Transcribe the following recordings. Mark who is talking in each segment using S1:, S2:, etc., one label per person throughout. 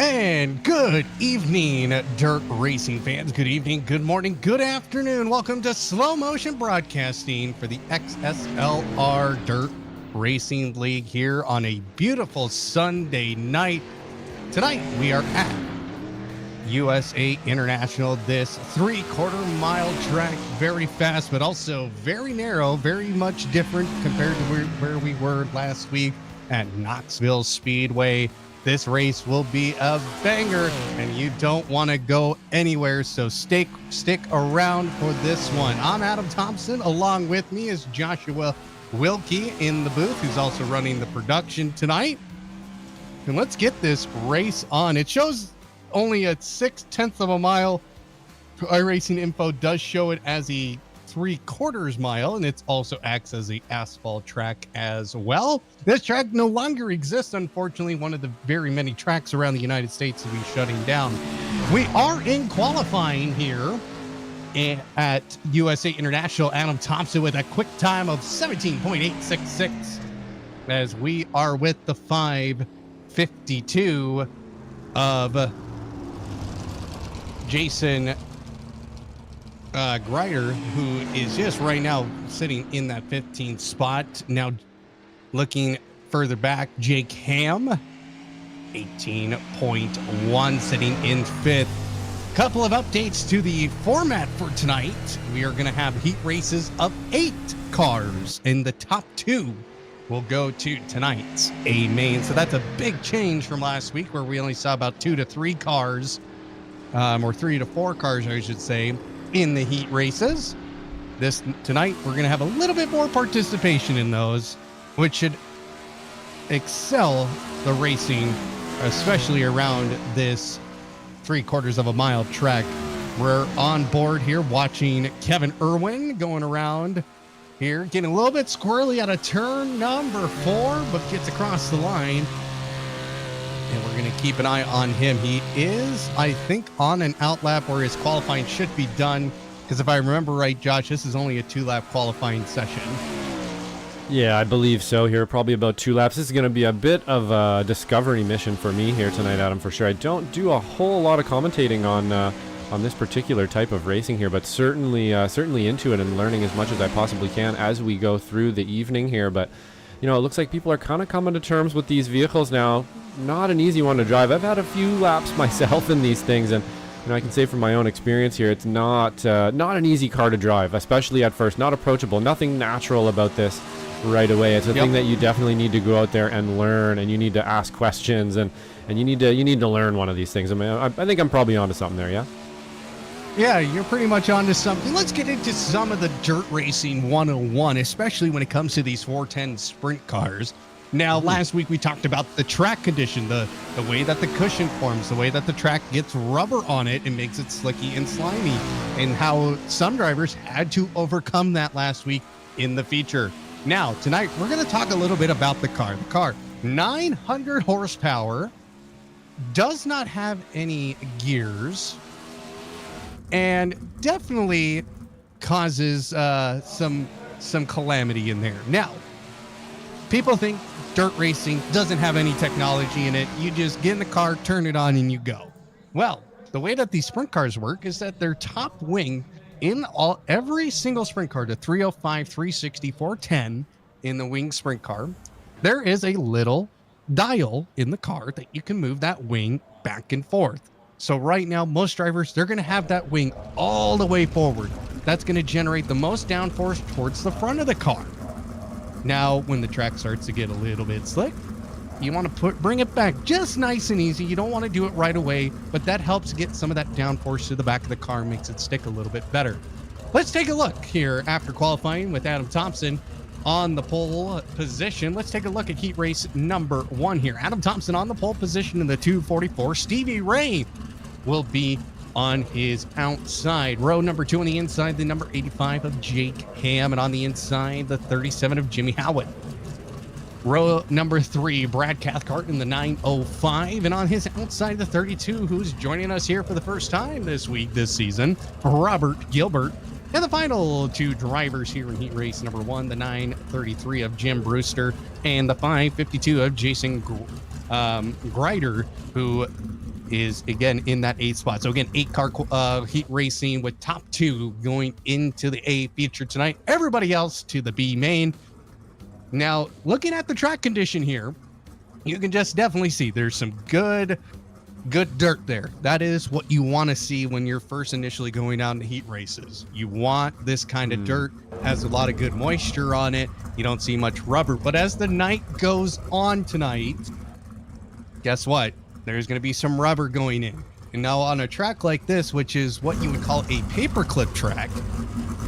S1: And good evening, dirt racing fans. Good evening, good morning, good afternoon. Welcome to Slow Motion Broadcasting for the XSLR Dirt Racing League here on a beautiful Sunday night. Tonight, we are at USA International, this 3/4 mile track, very fast, but also very narrow, very much different compared to where we were last week at Knoxville Speedway. This race will be a banger, and you don't want to go anywhere, so stick around for this one. I'm Adam Thomsen. Along with me is Joshua Wilkie in the booth, who's also running the production tonight. And let's get this race on. It shows only a 6/10 of a mile. iRacing Info does show it as a 3/4 mile, and it also acts as a asphalt track as well. This track no longer exists, unfortunately. One of the very many tracks around the United States will be shutting down. We are in qualifying here at USA International. Adam Thomsen with a quick time of 17.866 as we are with the 5:52 of Jason Grider, who is just right now sitting in that 15th spot. Now looking further back, Jake Ham, 18.1, sitting in 5th. Couple of updates to the format for tonight. We are going to have heat races of 8 cars, and the top 2 will go to tonight's A main. So that's a big change from last week, where we only saw about 2 to 3 cars, or 3 to 4 cars, I should say, in the heat races. Tonight we're going to have a little bit more participation in those, which should excel the racing, especially around this 3/4 of a mile track. We're on board here watching Kevin Irwin going around here, getting a little bit squirrely out of turn number 4, but gets across the line. And we're going to keep an eye on him. He is, I think, on an outlap where his qualifying should be done. Because if I remember right, Josh, this is only a 2-lap qualifying session.
S2: Yeah, I believe so here. Probably about 2 laps. This is going to be a bit of a discovery mission for me here tonight, Adam, for sure. I don't do a whole lot of commentating on this particular type of racing here, but certainly into it and learning as much as I possibly can as we go through the evening here. But you know, it looks like people are kind of coming to terms with these vehicles now. Not an easy one to drive. I've had a few laps myself in these things, and you know, I can say from my own experience here, it's not an easy car to drive, especially at first. Not approachable. Nothing natural about this right away. It's a thing that you definitely need to go out there and learn, and you need to ask questions, and you need to learn one of these things. I mean, I think I'm probably onto something there. Yeah.
S1: Yeah, you're pretty much onto something. Let's get into some of the dirt racing 101, especially when it comes to these 410 sprint cars. Now, last week we talked about the track condition, the way that the cushion forms, the way that the track gets rubber on it and makes it slicky and slimy, and how some drivers had to overcome that last week in the feature. Now, tonight, we're going to talk a little bit about the car. The car, 900 horsepower, does not have any gears, and definitely causes some calamity in there. Now, people think dirt racing doesn't have any technology in it. You just get in the car, turn it on, and you go. Well, the way that these sprint cars work is that their top wing in every single sprint car, the 305, 360, 410 in the wing sprint car, there is a little dial in the car that you can move that wing back and forth. So right now, most drivers, they're going to have that wing all the way forward. That's going to generate the most downforce towards the front of the car. Now, when the track starts to get a little bit slick, you want to bring it back just nice and easy. You don't want to do it right away, but that helps get some of that downforce to the back of the car, makes it stick a little bit better. Let's take a look here after qualifying with Adam Thomsen on the pole position. Let's take a look at heat race number 1 here. Adam Thomsen on the pole position in the 244. Stevie Ray will be on his outside. Row number 2 on the inside, the number 85 of Jake Ham, and on the inside, the 37 of Jimmy Howitt. Row number 3, Brad Cathcart in the 905, and on his outside, the 32, who's joining us here for the first time this season, Robert Gilbert. And the final 2 drivers here in heat race number 1, the 933 of Jim Brewster, and the 552 of Jason Grider, who is again in that 8th spot. So again, 8-car heat racing with top 2 going into the A feature tonight. Everybody else to the B main. Now, looking at the track condition here, you can just definitely see there's some good dirt there. That is what you want to see when you're first initially going out in heat races. You want this kind of dirt, has a lot of good moisture on it. You don't see much rubber. But as the night goes on tonight, guess what? There's going to be some rubber going in. And now on a track like this, which is what you would call a paperclip track,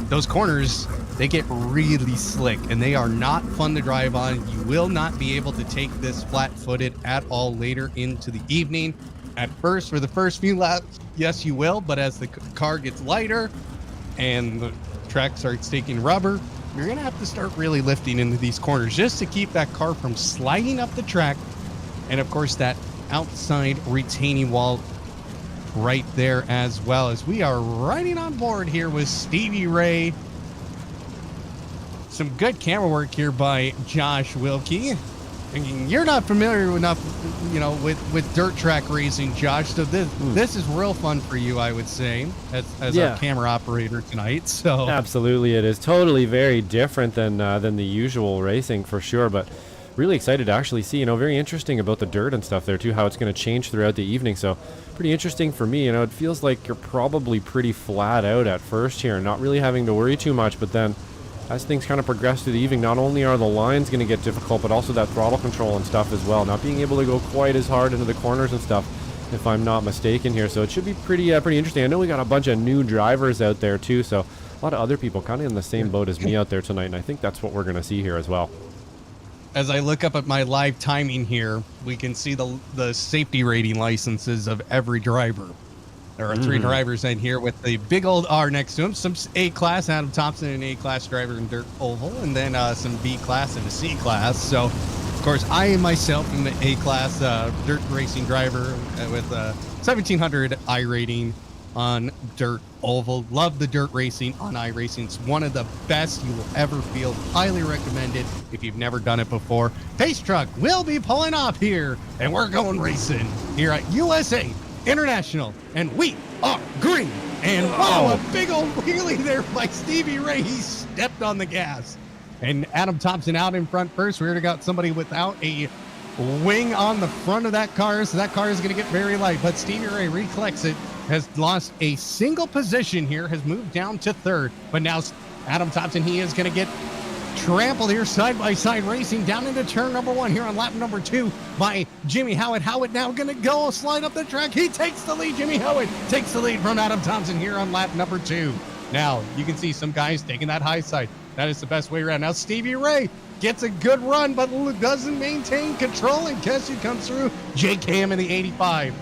S1: those corners, they get really slick and they are not fun to drive on. You will not be able to take this flat-footed at all later into the evening. At first, for the first few laps, yes, you will. But as the car gets lighter and the track starts taking rubber, you're going to have to start really lifting into these corners just to keep that car from sliding up the track. And of course, that outside retaining wall right there as well, as we are riding on board here with Stevie Ray. Some good camera work here by Josh Wilkie. And you're not familiar enough, with dirt track racing, Josh. So this is real fun for you, I would say, as our camera operator tonight. So
S2: absolutely, it is totally very different than the usual racing for sure. But really excited to actually see, very interesting about the dirt and stuff there too, how it's going to change throughout the evening. So pretty interesting for me. It feels like you're probably pretty flat out at first here, not really having to worry too much. But then as things kind of progress through the evening, not only are the lines going to get difficult, but also that throttle control and stuff as well. Not being able to go quite as hard into the corners and stuff, if I'm not mistaken here. So it should be pretty interesting. I know we got a bunch of new drivers out there too, so a lot of other people kind of in the same boat as me out there tonight, and I think that's what we're going to see here as well.
S1: As I look up at my live timing here, we can see the safety rating licenses of every driver. There are 3 drivers in here with the big old R next to him. Some A-class, Adam Thomsen, an A-class driver in Dirt Oval, and then some B-class and a C-class. So, of course, I myself am the A-class dirt racing driver with a 1700 I rating on Dirt Oval. Love the dirt racing on iRacing. It's one of the best you will ever feel. Highly recommended if you've never done it before. Pace Truck will be pulling off here, and we're going racing here at USA International, and we are green. And wow, a big old wheelie there by Stevie Ray. He stepped on the gas. And Adam Thomsen out in front first. We already got somebody without a wing on the front of that car, so that car is going to get very light. But Stevie Ray recollects it, has lost a single position here, has moved down to 3rd. But now Adam Thomsen, he is going to get trampled here, side-by-side racing down into turn number 1 here on lap number 2 by Jimmy Howard. Howard now going to go slide up the track. He takes the lead. Jimmy Howard takes the lead from Adam Thomsen here on lap number 2. Now you can see some guys taking that high side. That is the best way around. Now Stevie Ray gets a good run, but doesn't maintain control, and guess who comes through? Jake Ham in the 85.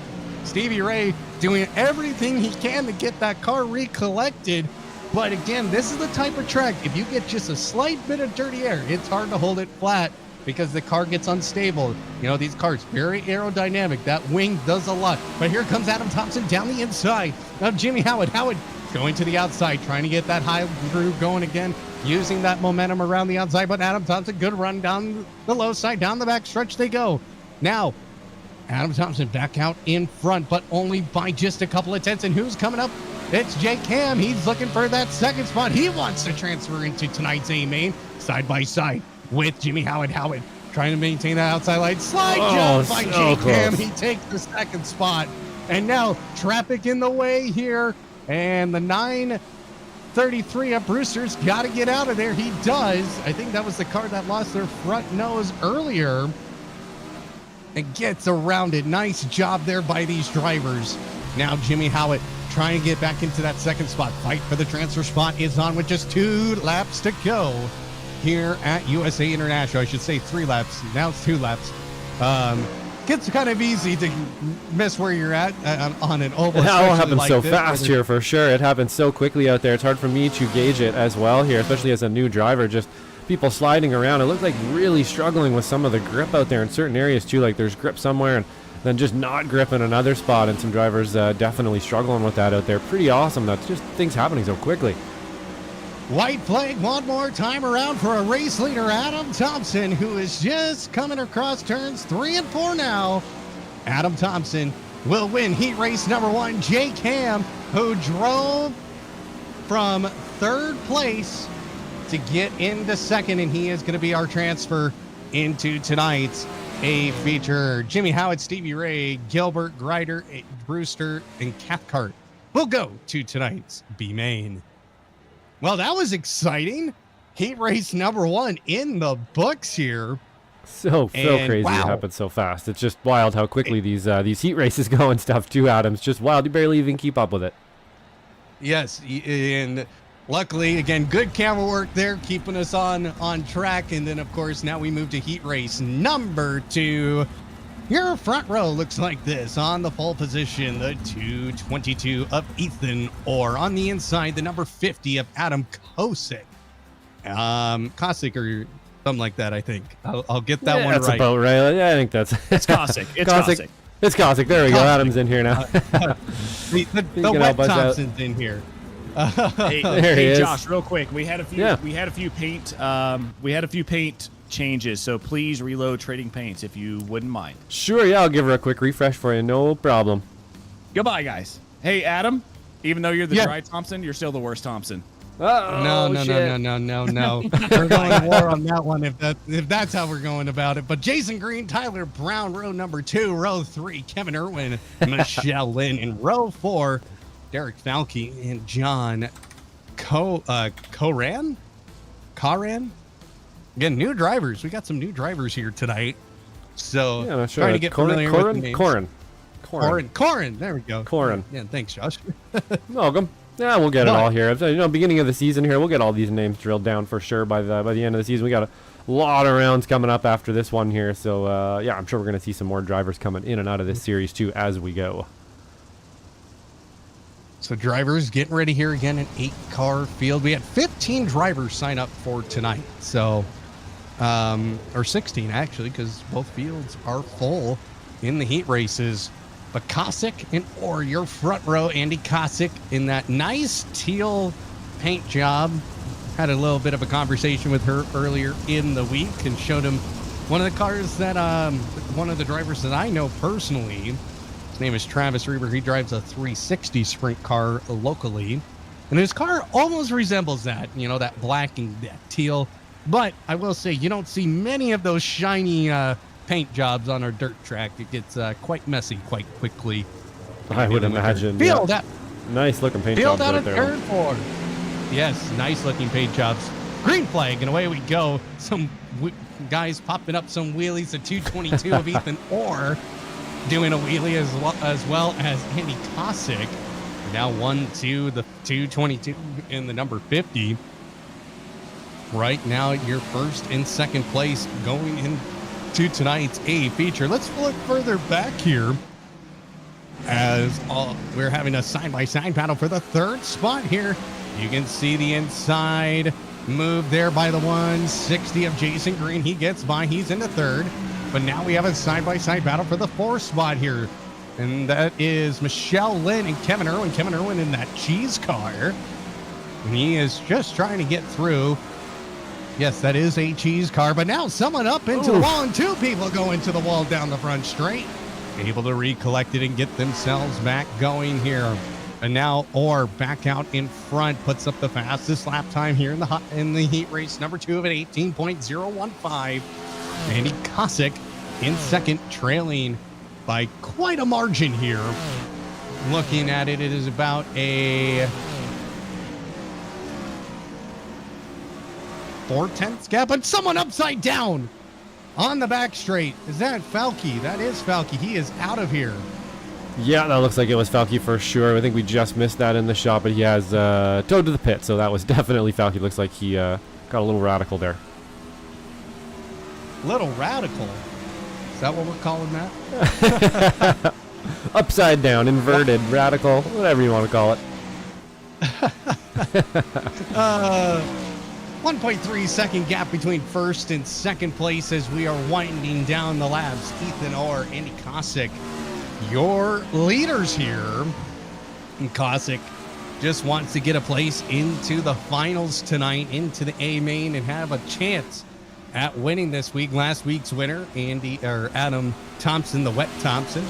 S1: Stevie Ray doing everything he can to get that car recollected. But again, this is the type of track, if you get just a slight bit of dirty air, it's hard to hold it flat because the car gets unstable. These cars, very aerodynamic. That wing does a lot. But here comes Adam Thomsen down the inside of Jimmy Howard. Howard going to the outside, trying to get that high groove going again, using that momentum around the outside. But Adam Thomsen, good run down the low side, down the back stretch they go. Now, Adam Thomsen back out in front, but only by just a couple of tenths. And who's coming up? It's Jake Ham. He's looking for that 2nd spot. He wants to transfer into tonight's A main, side by side with Jimmy Howard. Howard trying to maintain that outside line. Slide jump by Jake Ham. He takes the 2nd spot. And now traffic in the way here. And the 933 of Brewster's got to get out of there. He does. I think that was the car that lost their front nose earlier. And gets around it. Nice job there by these drivers. Now Jimmy Howard trying to get back into that 2nd spot. Fight for the transfer spot is on with just 2 laps to go here at USA International. I should say 3 laps. Now it's 2 laps. Gets kind of easy to miss where you're at on an oval.
S2: It all happens like so fast here for sure. It happens so quickly out there. It's hard for me to gauge it as well here, especially as a new driver. Just people sliding around. It looks like really struggling with some of the grip out there in certain areas too. Like there's grip somewhere and then just not gripping another spot, and some drivers definitely struggling with that out there. Pretty awesome. That's just things happening so quickly.
S1: White flag one more time around for a race leader, Adam Thomsen, who is just coming across turns 3 and 4 now. Adam Thomsen will win heat race number 1. Jake Ham, who drove from 3rd place to get into 2nd, and he is going to be our transfer into tonight's A feature. Jimmy Howard, Stevie Ray, Gilbert, Grider, Brewster, and Cathcart will go to tonight's B main. Well, that was exciting. Heat race number 1 in the books here.
S2: So crazy.
S1: Wow.
S2: It happened so fast. It's just wild how quickly these heat races go and stuff too, Adam. It's just wild. You barely even keep up with it.
S1: Yes, and luckily, again, good camera work there, keeping us on track. And then, of course, now we move to heat race number 2. Your front row looks like this. On the pole position, the 222 of Ethan Orr. On the inside, the number 50 of Adam Kosick. Kosick or something like that, I think. I'll get that one
S2: that's
S1: right.
S2: That's about right. Yeah, I think that's...
S3: It's Kosick. It's Kosick.
S2: It's Kosick. There we go. Adam's in here now.
S1: the wet Thomsen's in here.
S3: Hey, Josh, real quick. We had a few paint changes, so please reload trading paints if you wouldn't mind.
S2: Sure, yeah, I'll give her a quick refresh for you. No problem.
S3: Goodbye, guys. Hey, Adam, even though you're the dry Thomsen, you're still the worst Thomsen.
S1: No. We're going to war on that one if that's how we're going about it. But Jason Green, Tyler Brown, row number 2, row 3, Kevin Irwin, Michelle Lynn, in row 4, Derek Falke and John Coran. Again, new drivers. We got some new drivers here tonight. So
S2: yeah, sure.
S1: Trying to get familiar with the names. Corin. There we go.
S2: Corin.
S1: Yeah, thanks, Josh.
S2: Welcome. Yeah, we'll get it all here. Beginning of the season here, we'll get all these names drilled down for sure by the end of the season. We got a lot of rounds coming up after this one here, so yeah, I'm sure we're going to see some more drivers coming in and out of this series too as we go.
S1: So drivers getting ready here again, an 8-car field. We had 15 drivers sign up for tonight, so or 16 actually, because both fields are full in the heat races. But Kosick and Orr, your front row, Andy Kosick in that nice teal paint job. Had a little bit of a conversation with her earlier in the week and showed him one of the cars that one of the drivers that I know personally. His name is Travis Reber. He drives a 360 sprint car locally, and his car almost resembles that, that black and that teal. But I will say, you don't see many of those shiny paint jobs on our dirt track. It gets quite messy quite quickly.
S2: I would imagine.
S1: Field out.
S2: Nice looking paint jobs
S1: Field out
S2: right
S1: of
S2: there.
S1: turn 4. Yes, nice looking paint jobs. Green flag, and away we go. Some guys popping up some wheelies. The 222 of Ethan Orr doing a wheelie as well as Andy Kosick. Now 1-2, the 222 and the number 50. Right now, your first and second place going into tonight's A feature. Let's look further back here as we're having a side-by-side battle for the 3rd spot here. You can see the inside move there by the 160 of Jason Green. He gets by. He's into 3rd. But now we have a side-by-side battle for the 4th spot here. And that is Michelle Lynn and Kevin Irwin. Kevin Irwin in that cheese car. And he is just trying to get through. Yes, that is a cheese car. But now someone up into the wall, and 2 people go into the wall down the front straight. Able to recollect it and get themselves back going here. And now Orr back out in front, puts up the fastest lap time here in the heat race number 2 of an 18.015. Andy Kosick in 2nd, trailing by quite a margin here. Looking at it, it is about a 4/10 gap, but someone upside down on the back straight. Is that Falke? That is Falke. He is out of here.
S2: Yeah, that looks like it was Falke for sure. I think we just missed that in the shot, but he has towed to the pit, so that was definitely Falke. Looks like he got a little radical there.
S1: Little radical? Is that what we're calling that?
S2: Upside down, inverted, radical, whatever you want to call it.
S1: 1.3 second gap between first and second place as we are winding down the laps. Ethan Orr, Andy Kosick, your leaders here. And Kosick just wants to get a place into the finals tonight, into the A main, and have a chance at winning this week. Last week's winner, Adam Thomsen, the wet Thomsen,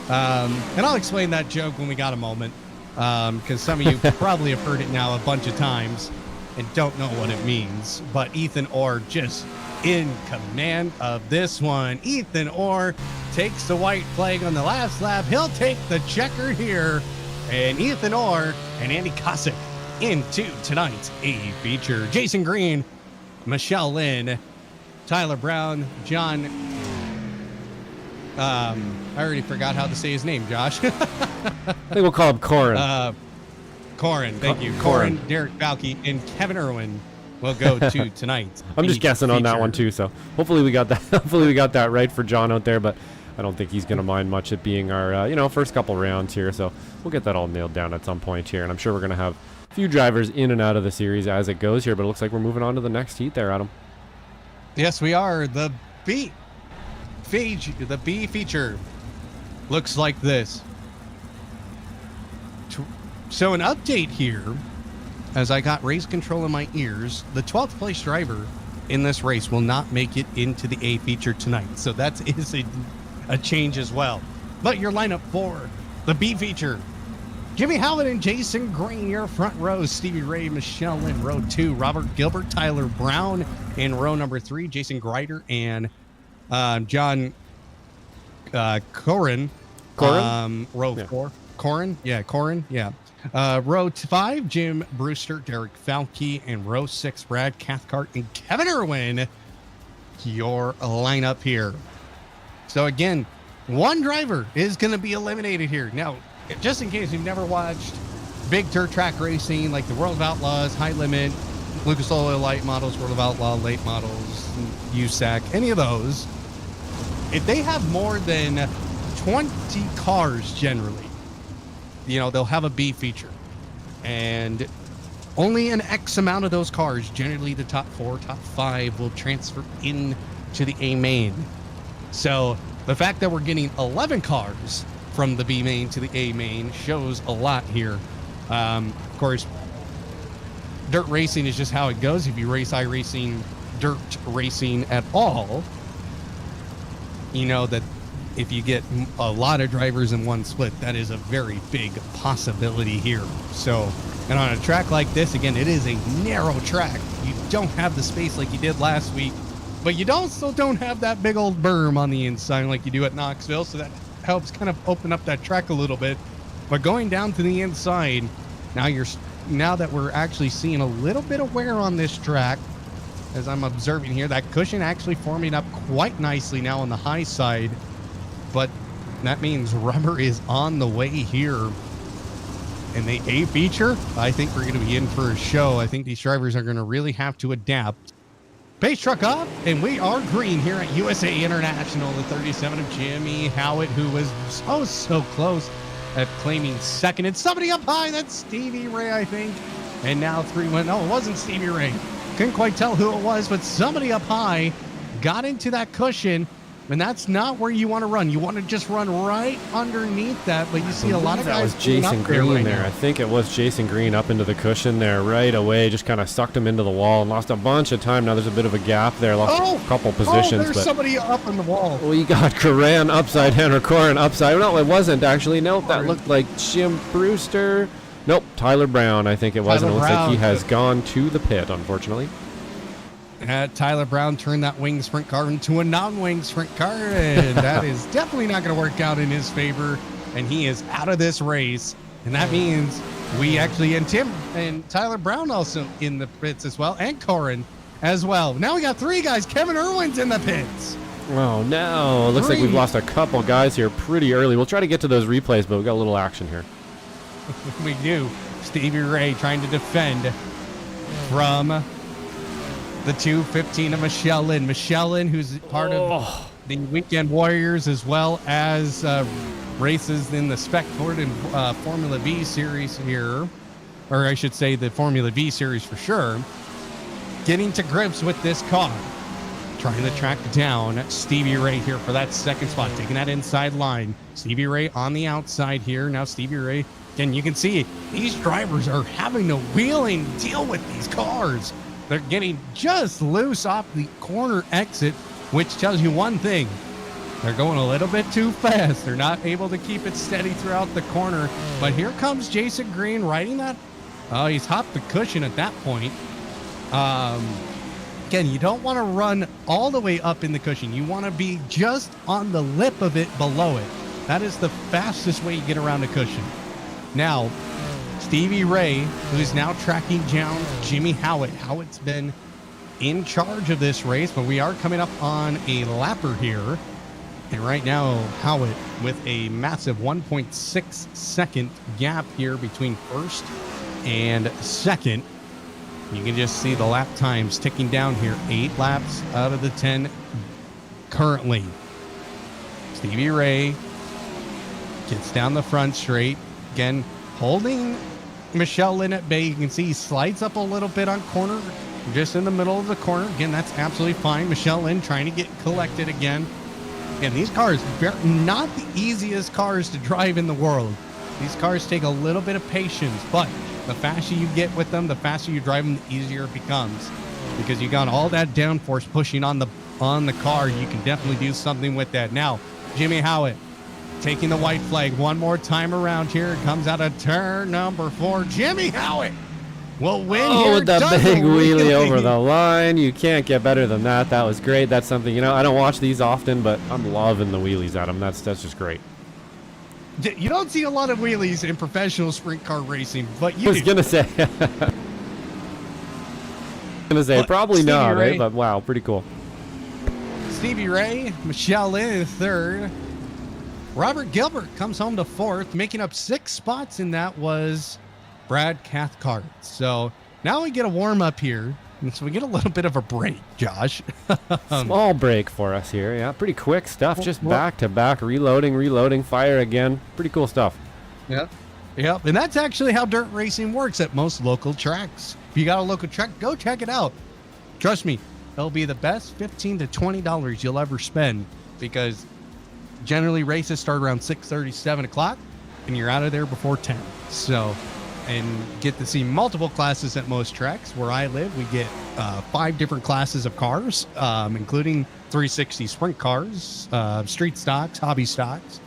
S1: And I'll explain that joke when we got a moment, because some of you probably have heard it now a bunch of times and don't know what it means. But Ethan Orr just in command of this one. Ethan Orr takes the white flag on the last lap. He'll take the checker here. And Ethan Orr and Andy Cossack into tonight's A feature. Jason Green, Michelle Lynn, Tyler Brown, John. I already forgot how to say his name, Josh.
S2: I think we'll call him Corin.
S1: Corin, thank you. Corin, Derek Valky, and Kevin Irwin will go to tonight.
S2: I'm just guessing on that one too, so hopefully we got that. Hopefully we got that right for John out there, but I don't think he's going to mind much it being our first couple rounds here. So we'll get that all nailed down at some point here, and I'm sure we're going to have a few drivers in and out of the series as it goes here. But it looks like we're moving on to the next heat there, Adam.
S1: Yes, we are. The B feature looks like this. So an update here, as I got race control in my ears, the 12th place driver in this race will not make it into the A feature tonight. So that is a change as well. But your lineup for the B feature: Jimmy Howlett and Jason Green, your front row. Stevie Ray, Michelle in row 2. Robert Gilbert, Tyler Brown in row number 3. Jason Greider and John Corin. Row 4. Corin? Yeah, Corin. Yeah. Row 5, Jim Brewster, Derek Falke, and row 6, Brad Cathcart and Kevin Irwin, your lineup here. So again, one driver is going to be eliminated here. Now, just in case you've never watched big dirt track racing like the World of Outlaws, High Limit, Lucas Oil Light Models, World of Outlaw Late Models, USAC, any of those, if they have more than 20 cars generally, they'll have a B feature, and only an X amount of those cars, generally the top 4, top 5, will transfer into the A main. So the fact that we're getting 11 cars from the B main to the A main shows a lot here. Of course, dirt racing is just how it goes. If you race iRacing, dirt racing at all, you know that if you get a lot of drivers in one split, that is a very big possibility here. So, and on a track like this, again, it is a narrow track. You don't have the space like you did last week, but you also don't have that big old berm on the inside like you do at Knoxville. So that helps kind of open up that track a little bit. But going down to the inside, now that we're actually seeing a little bit of wear on this track, as I'm observing here, that cushion actually forming up quite nicely now on the high side. But that means rubber is on the way here. And the A feature, I think we're going to be in for a show. I think these drivers are going to really have to adapt. Pace truck up, and we are green here at USA International. The 37 of Jimmy Howlett, who was so close at claiming second. And somebody up high, that's Stevie Ray, I think. And now 3-1. No, it wasn't Stevie Ray. Couldn't quite tell who it was, but somebody up high got into that cushion. And that's not where you want to run. You want to just run right underneath that. But you see a lot of guys.
S2: That was Jason Green there. I think it was Jason Green up into the cushion there right away. Just kind of sucked him into the wall and lost a bunch of time. Now there's a bit of a gap there. Lost a couple positions.
S1: There's somebody up in the wall.
S2: We got Corin upside down, or Corin upside. No, it wasn't actually. Nope, that looked like Jim Brewster. Nope, Tyler Brown, I think it was. And it looks like he has gone to the pit, unfortunately.
S1: Tyler Brown turned that wing sprint car into a non-wing sprint car, and that is definitely not going to work out in his favor, and he is out of this race. And that means we actually, and Tim and Tyler Brown also in the pits as well, and Corin as well. Now we got 3 guys. Kevin Irwin's in the pits.
S2: Oh, no. Looks like we've lost a couple guys here pretty early. We'll try to get to those replays, but we've got a little action here.
S1: We do. Stevie Ray trying to defend from the 215 of Michelle Lynn. Michelle Lynn, who's part of the Weekend Warriors, as well as races in the Spec Ford and Formula V series here. Or I should say the Formula V series for sure. Getting to grips with this car. Trying to track down Stevie Ray here for that second spot. Taking that inside line. Stevie Ray on the outside here. Now Stevie Ray. Again, you can see these drivers are having to wheel and deal with these cars. They're getting just loose off the corner exit, which tells you one thing. They're going a little bit too fast. They're not able to keep it steady throughout the corner. But here comes Jason Green riding that. Oh, he's hopped the cushion at that point. Again, you don't want to run all the way up in the cushion. You want to be just on the lip of it below it. That is the fastest way you get around a cushion. Now, Stevie Ray, who's now tracking down Jimmy Howitt. Howitt's been in charge of this race, but we are coming up on a lapper here. And right now, Howitt with a massive 1.6 second gap here between first and second. You can just see the lap times ticking down here. 8 laps out of the 10 currently. Stevie Ray gets down the front straight. Again, holding Michelle Lynn at bay. You can see he slides up a little bit on corner, just in the middle of the corner. Again, that's absolutely fine. Michelle Lynn trying to get collected again. And these cars are not the easiest cars to drive in the world. These cars take a little bit of patience, but the faster you get with them, the faster you drive them, the easier it becomes. Because you got all that downforce pushing on the car. You can definitely do something with that. Now, Jimmy Howitt taking the white flag one more time around here. It comes out of turn number 4. Jimmy Howitt will win here.
S2: With the big wheelie over the line. You can't get better than that. That was great. That's something, you know, I don't watch these often, but I'm loving the wheelies at him. That's just great.
S1: You don't see a lot of wheelies in professional sprint car racing, but you
S2: I was going to say. Probably
S1: Stevie
S2: not,
S1: Ray,
S2: right? But wow, pretty cool.
S1: Stevie Ray, Michelle Lynn in third. Robert Gilbert comes home to fourth, making up 6 spots, and that was Brad Cathcart. So now we get a warm up here, and so we get a little bit of a break, Josh.
S2: Small break for us here. Yeah, pretty quick stuff. Just back to back, reloading, fire again. Pretty cool stuff.
S1: Yep. And that's actually how dirt racing works at most local tracks. If you got a local track, go check it out. Trust me, it'll be the best $15 to $20 you'll ever spend, because generally races start around 6:30, 7 o'clock, and you're out of there before 10. So, and get to see multiple classes at most tracks. Where I live, we get 5 different classes of cars, including 360 sprint cars, street stocks, hobby stocks,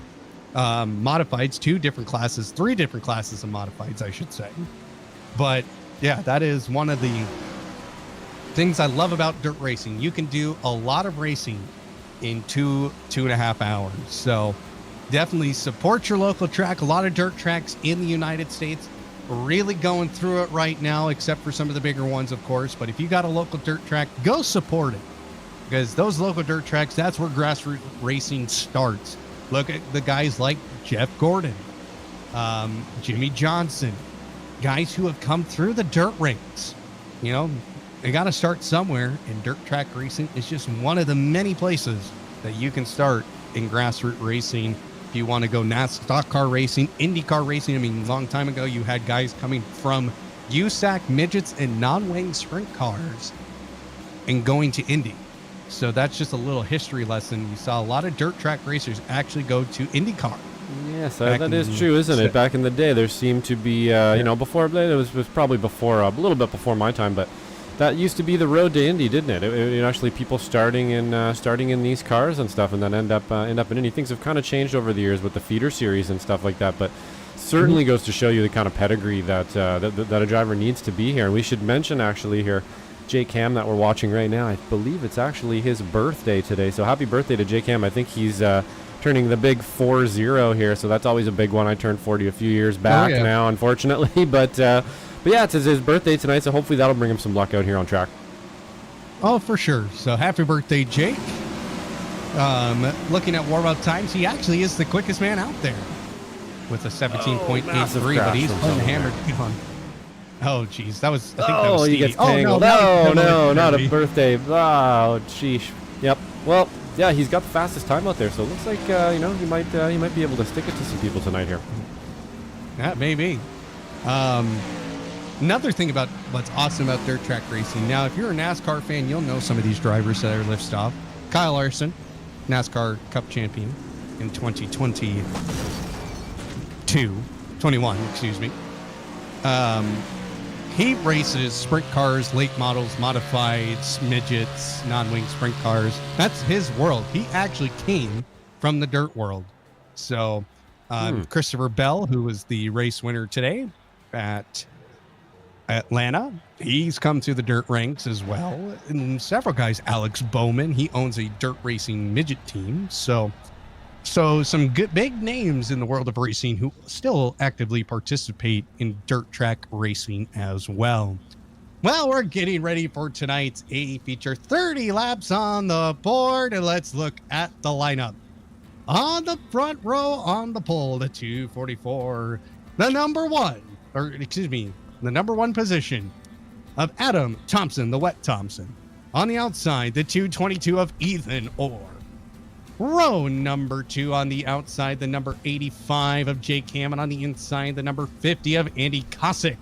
S1: modifieds, 3 different classes of modifieds, I should say. But yeah, that is one of the things I love about dirt racing. You can do a lot of racing in 2.5 hours. So definitely support your local track. A lot of dirt tracks in the United States really going through it right now, except for some of the bigger ones, of course. But if you got a local dirt track, go support it, because those local dirt tracks, that's where grassroots racing starts. Look at the guys like Jeff Gordon, Jimmy Johnson, guys who have come through the dirt rinks. You know, they got to start somewhere, and dirt track racing is just one of the many places that you can start in grassroots racing. If you want to go stock car racing, Indy car racing, I mean, a long time ago, you had guys coming from USAC midgets and non-wing sprint cars and going to Indy. So that's just a little history lesson. You saw a lot of dirt track racers actually go to IndyCar.
S2: Yes, that is true, isn't it? Back in the day, there seemed to be, you know, before, it was probably before, a little bit before my time, but that used to be the road to Indy, didn't it? It actually, people starting in these cars and stuff, and then end up in Indy. Things have kind of changed over the years with the feeder series and stuff like that, but certainly goes to show you the kind of pedigree that a driver needs to be here. And we should mention actually here, Jake Ham that we're watching right now. I believe it's actually his birthday today, so happy birthday to Jake Ham. I think he's turning the big 40 here, so that's always a big one. I turned 40 a few years back now, unfortunately, but yeah, it's his birthday tonight, so hopefully that'll bring him some luck out here on track.
S1: Oh, for sure. So happy birthday, Jake. Looking at warm-up times, he actually is the quickest man out there with a 17.83, but he's playing the hammer on. Oh, geez. That was, I think that was Stevie.
S2: He gets tangled. No, not a birthday. Oh, sheesh. Yep. Well, yeah, he's got the fastest time out there, so it looks like, you know, he might be able to stick it to some people tonight here.
S1: That may be. Another thing about what's awesome about dirt track racing. Now, if you're a NASCAR fan, you'll know some of these drivers that are lift off. Kyle Larson, NASCAR Cup champion in 21, excuse me. He races sprint cars, late models, modifieds, midgets, non-wing sprint cars. That's his world. He actually came from the dirt world. So Christopher Bell, who was the race winner today at Atlanta, he's come through the dirt ranks as well. And several guys, Alex Bowman, he owns a dirt racing midget team. So some good big names in the world of racing who still actively participate in dirt track racing as well. Well, we're getting ready for tonight's A feature. 30 laps on the board, and let's look at the lineup. On the front row on the pole, the 244, the number one position of Adam Thomsen, the wet Thomsen. On the outside, the 222 of Ethan Orr. Row number 2 on the outside, the number 85 of Jake Hammond. On the inside, the number 50 of Andy Kosick.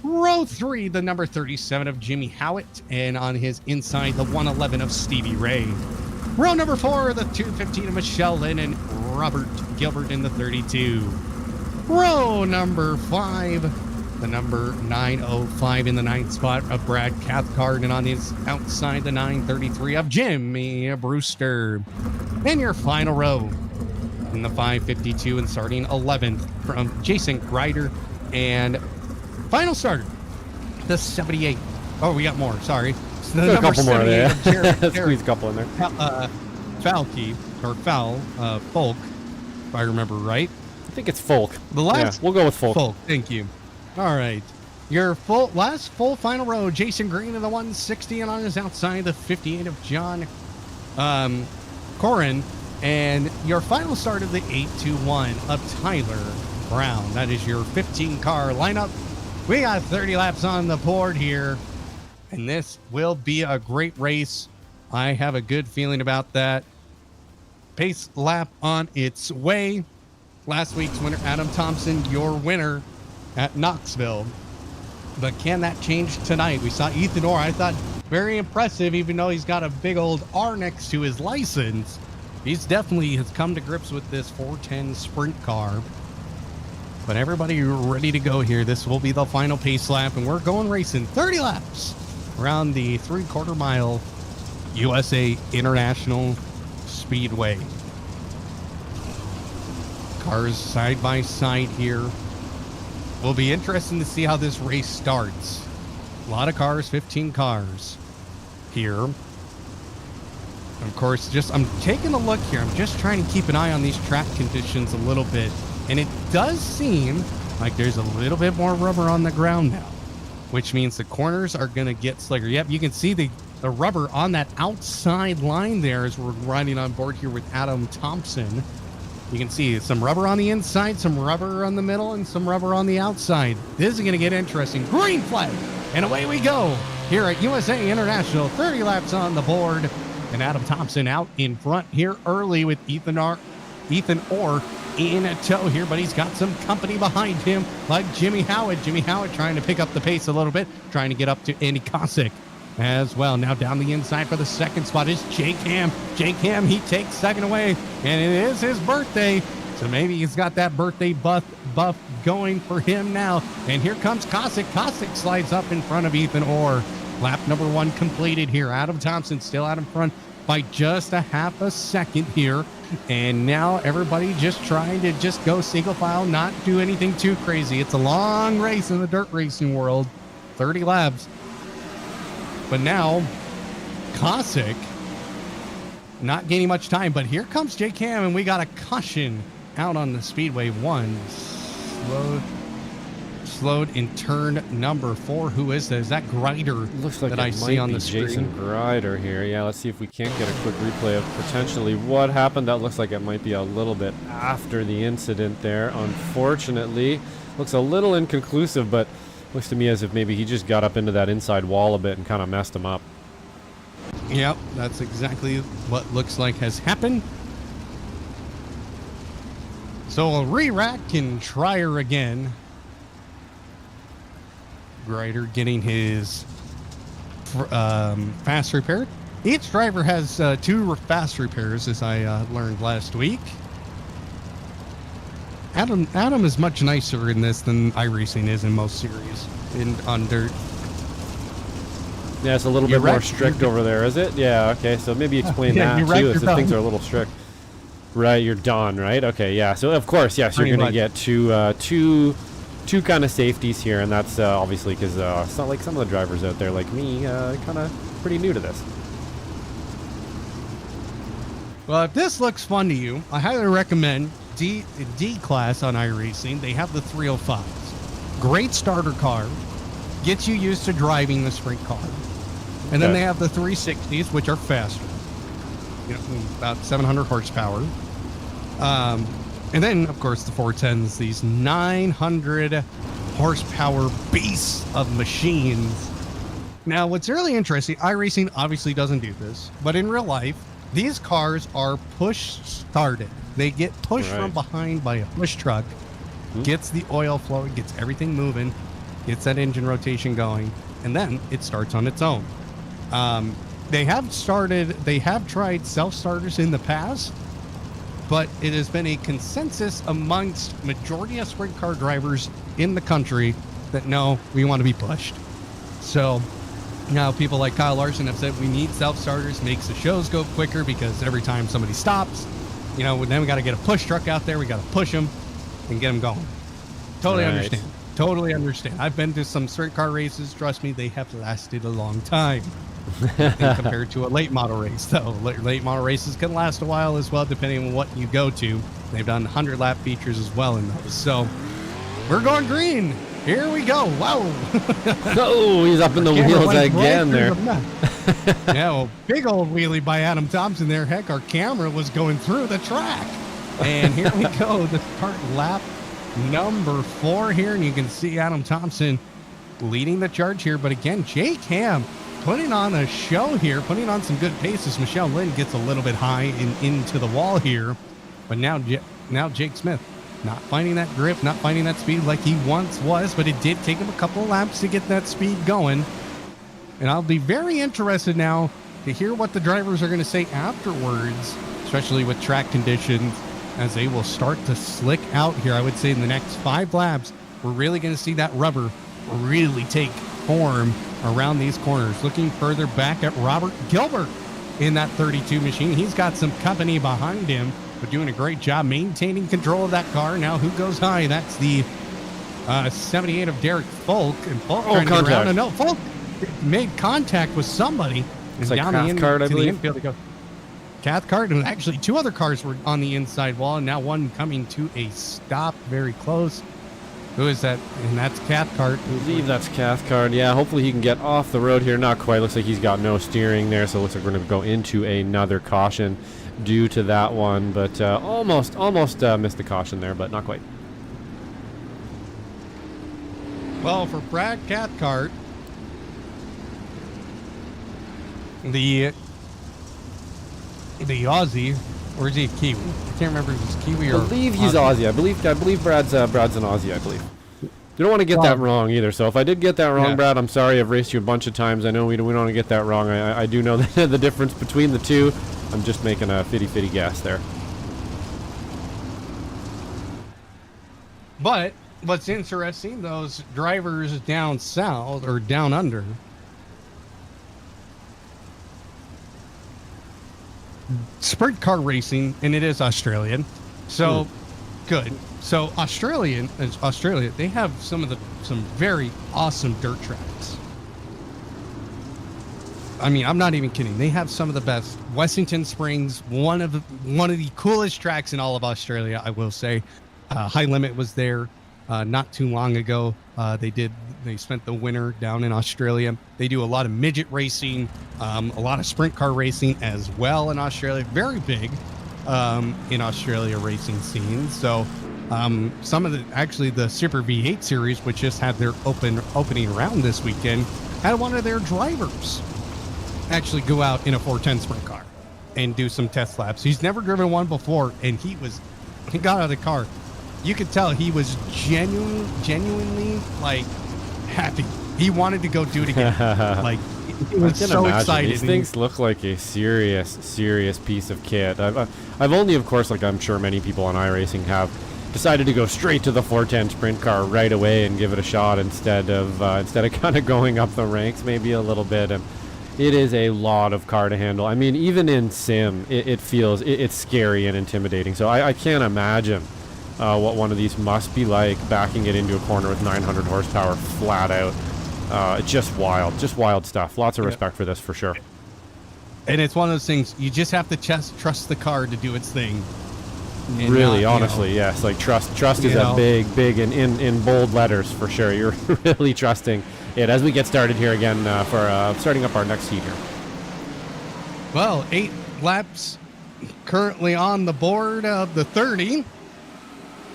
S1: Row 3, the number 37 of Jimmy Howitt. And on his inside, the 111 of Stevie Ray. Row number 4, the 215 of Michelle Lynn and Robert Gilbert in the 32. Row number 5, the number 905 in the 9th spot of Brad Cathcart, and on his outside, the 933 of Jimmy Brewster. And your final row in the 552 and starting 11th from Jason Greider, and final starter, the 78. Oh, we got more. Sorry.
S2: The a couple more there. Squeeze a couple in there.
S1: Folk, if I remember right.
S2: I think it's Folk.
S1: The last,
S2: we'll go with Folk.
S1: Folk, thank you. All right. Your last full final row, Jason Green in the 160, and on his outside, the 58 of John Corin. And your final start of the 821 of Tyler Brown. That is your 15-car lineup. We got 30 laps on the board here, and this will be a great race. I have a good feeling about that. Pace lap on its way. Last week's winner, Adam Thomsen, your winner at Knoxville. But can that change tonight? We saw Ethan Orr. I thought very impressive, even though he's got a big old R next to his license. He's definitely has come to grips with this 410 sprint car. But everybody ready to go here. This will be the final pace lap, and we're going racing 30 laps around the 3/4 mile USA International Speedway. Cars side by side here. Will be interesting to see how this race starts. A lot of cars, 15 cars here. Of course, I'm taking a look here. I'm just trying to keep an eye on these track conditions a little bit. And it does seem like there's a little bit more rubber on the ground now, which means the corners are going to get slicker. Yep, you can see the rubber on that outside line there as we're riding on board here with Adam Thomsen. You can see some rubber on the inside, some rubber on the middle, and some rubber on the outside. This is going to get interesting. Green flag, and away we go here at USA International. 30 laps on the board, and Adam Thomsen out in front here early with Ethan Orr in a tow here, but he's got some company behind him like Jimmy Howitt. Jimmy Howitt trying to pick up the pace a little bit, trying to get up to Andy Kosick as well. Now down the inside for the second spot is Jake Ham. Jake Ham, he takes second away, and it is his birthday, so maybe he's got that birthday buff going for him now. And here comes Kosick. Kosick slides up in front of Ethan Orr. Lap number 1 completed here. Adam Thomsen still out in front by just a half a second here. And now everybody just trying to just go single file, not do anything too crazy. It's a long race in the dirt racing world, 30 laps. But now Kosick not gaining much time, but here comes Jake Ham, and we got a caution out on the Speedway 1. Slowed in turn number 4. Who is that? Is that Greider?
S2: Looks like
S1: that I see on the screen?
S2: Jason Greider here. Yeah, let's see if we can't get a quick replay of potentially what happened. That looks like it might be a little bit after the incident there. Unfortunately, looks a little inconclusive, but looks to me as if maybe he just got up into that inside wall a bit and kind of messed him up.
S1: Yep, that's exactly what looks like has happened. So a re-rack and try her again. Greider getting his fast repair. Each driver has 2 fast repairs, as I learned last week. Adam is much nicer in this than iRacing is in most series on dirt.
S2: Yeah, it's a little bit more strict over there, is it? Yeah, okay, so maybe explain that too, as if things are a little strict. Right, you're done, right? Okay, yeah. So of course, yes, you're
S1: Pretty
S2: going to
S1: much.
S2: get two kind of safeties here, and that's obviously because it's not like some of the drivers out there like me, kind of pretty new to this.
S1: Well, if this looks fun to you, I highly recommend D class on iRacing. They have the 305s. Great starter car. Gets you used to driving the sprint car. And then
S2: Okay.
S1: they have the 360s, which are faster. About 700 horsepower. And then, of course, the 410s, these 900 horsepower beasts of machines. Now, what's really interesting, iRacing obviously doesn't do this, but in real life, these cars are push-started. They get pushed from behind by a push truck, gets the oil flowing, gets everything moving, gets that engine rotation going, and then it starts on its own. They have tried self-starters in the past, but it has been a consensus amongst majority of sprint car drivers in the country that no, we want to be pushed. So now people like Kyle Larson have said we need self-starters, makes the shows go quicker because every time somebody stops, then we got to get a push truck out there, we got to push them and get them going. Totally understand. Totally understand. I've been to some sprint car races. Trust me, they have lasted a long time. Compared to a late model race, though. Late model races can last a while as well, depending on what you go to. They've done 100 lap features as well in those. So we're going green. Here we go. Wow.
S2: Oh, he's up in the wheels again there.
S1: Yeah, well, big old wheelie by Adam Thomsen there. Heck, our camera was going through the track. And here we go. The start lap number 4 here. And you can see Adam Thomsen leading the charge here. But again, Jake Ham putting on a show here, putting on some good paces. Michelle Lynn gets a little bit high and into the wall here. But now Jake Smith not finding that grip, not finding that speed like he once was, but it did take him a couple of laps to get that speed going. And I'll be very interested now to hear what the drivers are going to say afterwards, especially with track conditions, as they will start to slick out here. I would say in the next 5 laps, we're really going to see that rubber really take form around these corners. Looking further back at Robert Gilbert in that 32 machine. He's got some company behind him, but doing a great job maintaining control of that car. Now who goes high? That's the 78 of Derek Folk. And Folk trying to get around. And no, Folk made contact with somebody.
S2: It's
S1: and
S2: like
S1: down
S2: Cathcart, I believe.
S1: the infield. Cathcart, and actually 2 other cars were on the inside wall, and now one coming to a stop very close. Who is that? And that's Cathcart.
S2: I believe that's Cathcart. Yeah, hopefully he can get off the road here. Not quite. Looks like he's got no steering there, so it looks like we're going to go into another caution due to that one. But almost missed the caution there, but not quite.
S1: Well, for Brad Cathcart, the Aussie, or is he a Kiwi? I can't remember if he's Kiwi or
S2: I believe he's Aussie. I believe Brad's an Aussie, I believe. You don't want to get that wrong either. So if I did get that wrong, Brad, I'm sorry. I've raced you a bunch of times. I know we don't want to get that wrong. I do know the difference between the two. I'm just making a fitty guess there.
S1: But what's interesting, those drivers down south or down under, sprint car racing, and it is Australian. So good. So Australia, they have some very awesome dirt tracks. I mean, I'm not even kidding. They have some of the best. Wessington Springs, one of the coolest tracks in all of Australia, I will say. High Limit was there not too long ago. They spent the winter down in Australia. They do a lot of midget racing, a lot of sprint car racing as well in Australia. Very big in Australia racing scene. So some of the Super V8 series, which just had their opening round this weekend, had one of their drivers actually go out in a 410 sprint car and do some test laps. He's never driven one before, and he got out of the car. You could tell he was genuinely like happy. He wanted to go do it again. Like he was so excited.
S2: These things look like a serious piece of kit. I've only, of course, like I'm sure many people on iRacing have decided to go straight to the 410 sprint car right away and give it a shot instead of kind of going up the ranks maybe a little bit. And It is a lot of car to handle. I mean, even in sim, it feels it's scary and intimidating. So I can't imagine what one of these must be like, backing it into a corner with 900 horsepower flat out. Just wild stuff. Lots of respect for this for sure.
S1: And it's one of those things, you just have to trust the car to do its thing. And
S2: really,
S1: not,
S2: honestly, yes. Like trust is a big and in bold letters for sure. You're really trusting it as we get started here again for starting up our next heat here.
S1: Well, 8 laps currently on the board of the 30.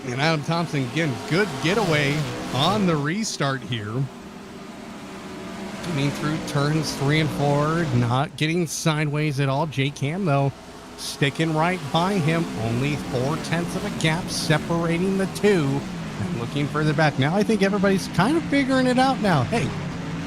S1: And Adam Thomsen, again, good getaway on the restart here. Getting through turns 3 and 4, not getting sideways at all. J-Cam, though, sticking right by him. Only 4/10 of a gap separating the two. And looking further back. Now I think everybody's kind of figuring it out now. Hey,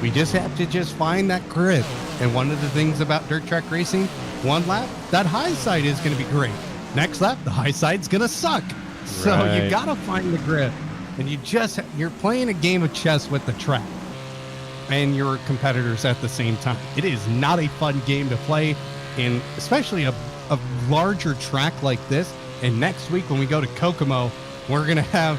S1: we just have to just find that grip. And one of the things about dirt track racing, one lap, that high side is going to be great. Next lap, the high side's going to suck. So you got to find the grip. And you're playing a game of chess with the track and your competitors at the same time. It is not a fun game to play, and especially a larger track like this. And next week when we go to Kokomo, we're going to have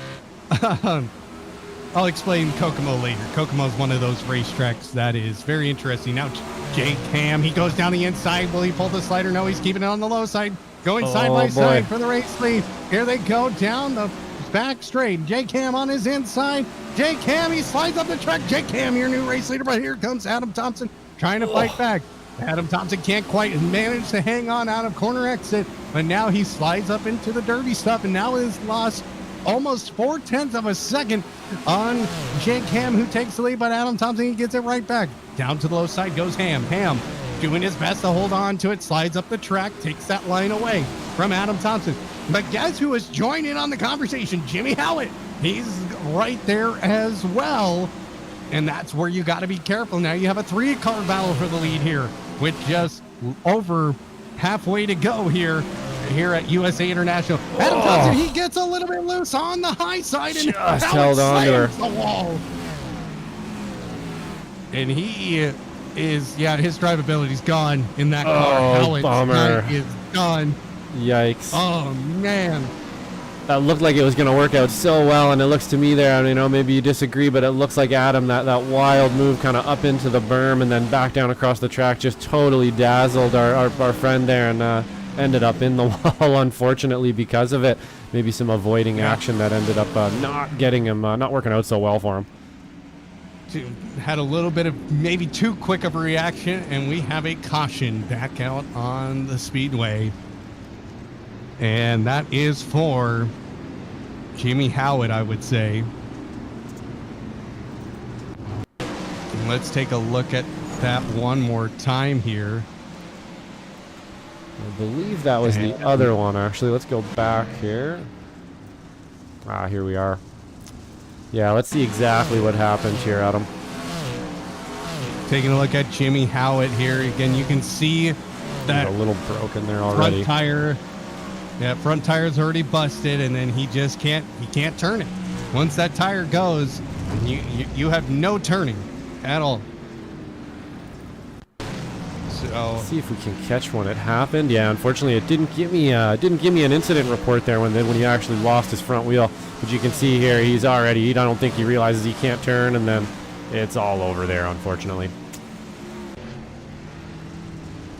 S1: I'll explain Kokomo later. Kokomo is one of those racetracks that is very interesting. Now Jake Ham, he goes down the inside. Will he pull the slider? No, he's keeping it on the low side, going side by side for the race lead. Here they go down the back straight. Jake Ham on his inside. Jake Ham, he slides up the track. Jake Ham, your new race leader, but here comes Adam Thomsen trying to fight back. Adam Thomsen can't quite manage to hang on out of corner exit, but now he slides up into the dirty stuff and now has lost almost 4/10 of a second on Jake Ham, who takes the lead, but Adam Thomsen, he gets it right back. Down to the low side goes Ham. Ham doing his best to hold on to it, slides up the track, takes that line away from Adam Thomsen. But guess who is joining on the conversation? Jimmy Howitt. He's right there as well. And that's where you got to be careful. Now you have a 3-car battle for the lead here, with just over halfway to go here at USA International. Adam Thomsen, he gets a little bit loose on the high side and
S2: just held on to her.
S1: The wall. And he is, his drivability's gone in that car.
S2: Oh, bummer.
S1: Is gone.
S2: Yikes.
S1: Oh, man.
S2: That looked like it was going to work out so well, and it looks to me there, maybe you disagree, but it looks like Adam, that wild move kind of up into the berm and then back down across the track just totally dazzled our friend there and ended up in the wall, unfortunately, because of it. Maybe some avoiding action that ended up not getting him, not working out so well for him.
S1: Had a little bit of maybe too quick of a reaction, and we have a caution back out on the speedway. And that is for Jimmy Howitt, I would say. And let's take a look at that one more time here.
S2: I believe that was the other one, actually. Let's go back here. Here we are. Yeah, let's see exactly what happened here, Adam.
S1: Taking a look at Jimmy Howitt here. Again, you can see that
S2: a little broken there already.
S1: Front tire. Yeah, front tire's already busted, and then he can't turn it. Once that tire goes, you have no turning at all. So
S2: let's see if we can catch when it happened. Yeah, unfortunately, it didn't give me an incident report there when he actually lost his front wheel. But you can see here I don't think he realizes he can't turn, and then it's all over there, unfortunately.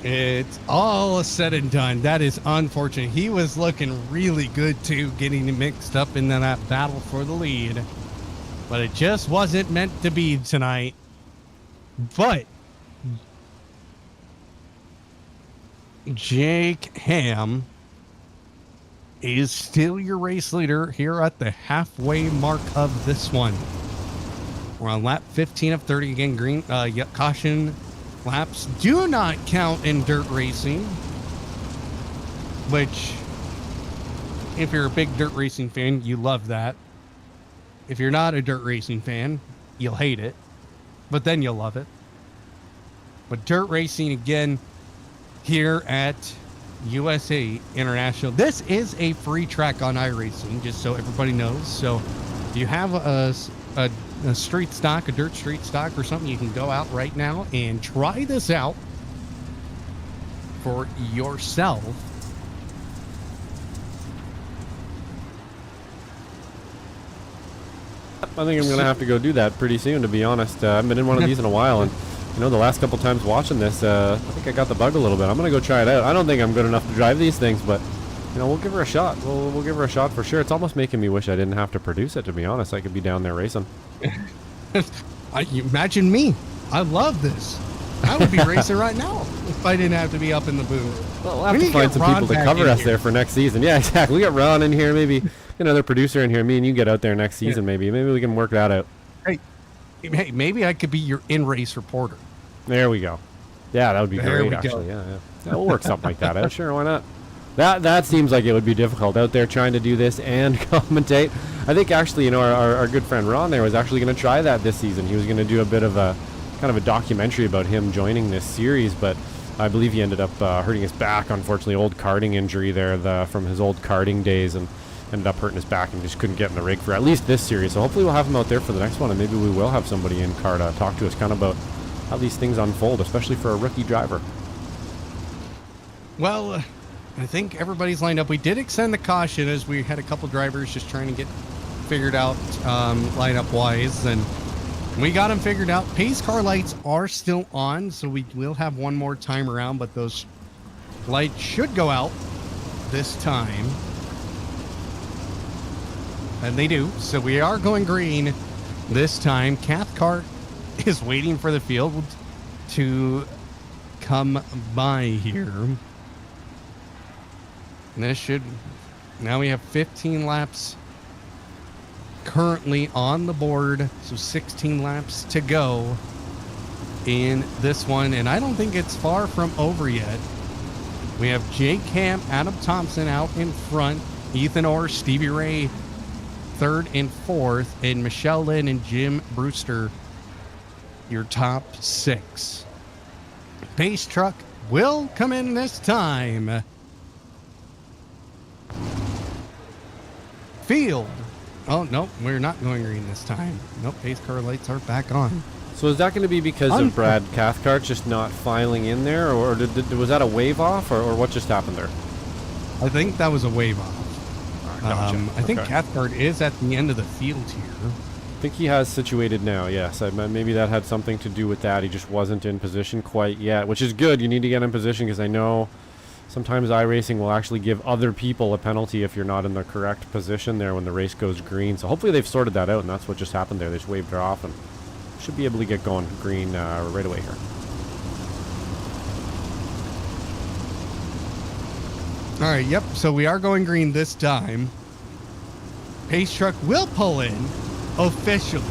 S1: It's all said and done. That is unfortunate. He was looking really good too, getting mixed up in that battle for the lead. But it just wasn't meant to be tonight. But Jake Ham is still your race leader here at the halfway mark of this one. We're on lap 15 of 30 again. Green caution laps do not count in dirt racing, which if you're a big dirt racing fan, you love that. If you're not a dirt racing fan, you'll hate it, but then you'll love it. But dirt racing again here at USA International. This is a free track on iRacing, just so everybody knows. So you have a street stock, a dirt street stock or something, you can go out right now and try this out for yourself.
S2: I think I'm going to have to go do that pretty soon, to be honest. I haven't been in one of these in a while, and the last couple times watching this, I think I got the bug a little bit. I'm going to go try it out. I don't think I'm good enough to drive these things, but we'll give her a shot. We'll give her a shot for sure. It's almost making me wish I didn't have to produce it, to be honest. I could be down there racing.
S1: Imagine me. I love this. I would be racing right now if I didn't have to be up in the booth.
S2: Well, we'll have to find some people to cover us there for next season. Yeah, exactly. We got Ron in here, maybe another producer in here. Me and you get out there next season, maybe. Maybe we can work that out.
S1: Hey, maybe I could be your in-race reporter.
S2: There we go. Yeah, that would be great, actually. Yeah, we'll work something like that out. Sure, why not? That seems like it would be difficult out there trying to do this and commentate. I think actually, our good friend Ron there was actually going to try that this season. He was going to do a bit of a kind of a documentary about him joining this series, but I believe he ended up hurting his back. Unfortunately, old karting injury there from his old karting days, and ended up hurting his back and just couldn't get in the rig for at least this series. So hopefully we'll have him out there for the next one, and maybe we will have somebody in car to talk to us kind of about how these things unfold, especially for a rookie driver.
S1: Well, I think everybody's lined up. We did extend the caution as we had a couple drivers just trying to get figured out lineup wise, and we got them figured out. Pace car lights are still on, so we will have one more time around, but those lights should go out this time. And they do. So we are going green this time. Cathcart is waiting for the field to come by here. And this should... Now we have 15 laps currently on the board. So 16 laps to go in this one. And I don't think it's far from over yet. We have Jake Camp, Adam Thomsen out in front. Ethan Orr, Stevie Ray third and fourth, and Michelle Lynn and Jim Brewster your top six. Pace truck will come in this time. Field. Oh, no, we're not going green this time. Nope, pace car lights are back on.
S2: So is that going to be because of Brad Cathcart just not filing in there, or was that a wave off, or what just happened there?
S1: I think that was a wave off.
S2: Gotcha.
S1: I think Cathcart is at the end of the field here.
S2: I think he has situated now, yes. Maybe that had something to do with that. He just wasn't in position quite yet, which is good. You need to get in position, because I know sometimes iRacing will actually give other people a penalty if you're not in the correct position there when the race goes green. So hopefully they've sorted that out, and that's what just happened there. They just waved her off, and should be able to get going green right away here.
S1: All right, yep. So we are going green this time. Pace truck will pull in officially.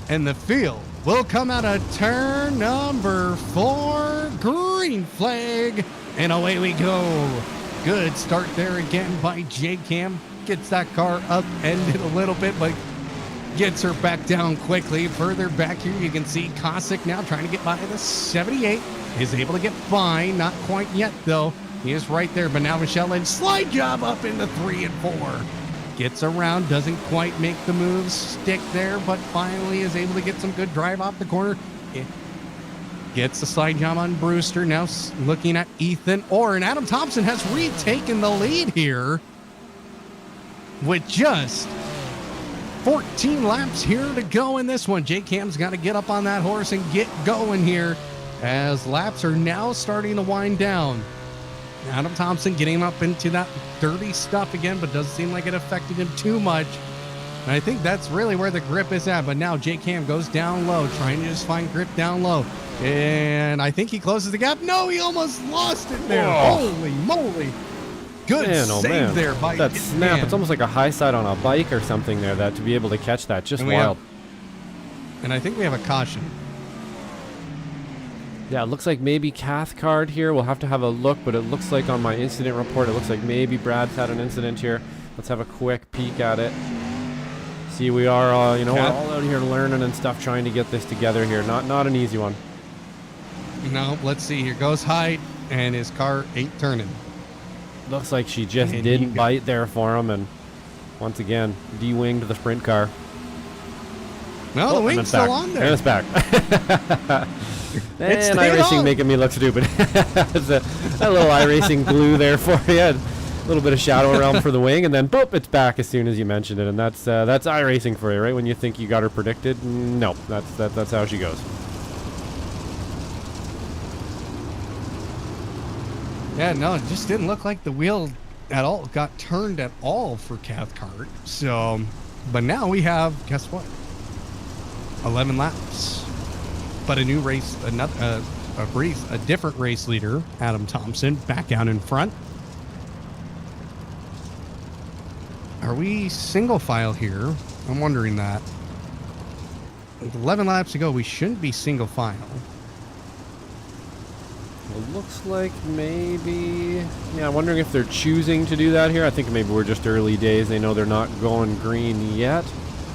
S1: And the field will come out of turn number 4. Green flag. And away we go. Good start there again by J Cam. Gets that car upended a little bit, but gets her back down quickly. Further back here, you can see Kosick now trying to get by the 78. Is able to get by. Not quite yet, though. He is right there, but now Michelle Lynn slide job up into 3 and 4. Gets around, doesn't quite make the moves stick there, but finally is able to get some good drive off the corner. Gets the slide job on Brewster. Now looking at Ethan Orr, and Adam Thomsen has retaken the lead here with just 14 laps here to go in this one. Jake Cam's got to get up on that horse and get going here, as laps are now starting to wind down. Adam Thomsen getting up into that dirty stuff again, but doesn't seem like it affected him too much. And I think that's really where the grip is at. But now Jake Cam goes down low, trying to just find grip down low. And I think he closes the gap. No, he almost lost it there.
S2: Oh.
S1: Holy moly. Good save there by
S2: that snap. Man. It's almost like a high side on a bike or something there, that to be able to catch that. Just wild.
S1: And I think we have a caution.
S2: Yeah, it looks like maybe Cathcart here. We'll have to have a look, but it looks like on my incident report, it looks like maybe Brad's had an incident here. Let's have a quick peek at it. See, we are, we're all out here learning and stuff, trying to get this together here. Not an easy one.
S1: No, let's see. Here goes Hyde, and his car ain't turning.
S2: Looks like she just didn't bite there for him, and once again, de-winged the sprint car.
S1: No, the wing's still on there.
S2: And it's back.
S1: It's
S2: and iRacing making me look stupid. It's a little iRacing glue there for you. A little bit of shadow realm for the wing, and then boop, it's back as soon as you mentioned it. And that's iRacing for you, right? When you think you got her predicted, no, that's how she goes.
S1: Yeah, no, it just didn't look like the wheel at all got turned at all for Cathcart. So, but now we have, guess what? 11 laps. But a new race, a different race leader, Adam Thomsen, back out in front. Are we single file here? I'm wondering that. With 11 laps to go, we shouldn't be single file.
S2: It looks like maybe, yeah, I'm wondering if they're choosing to do that here. I think maybe we're just early days. They know they're not going green yet.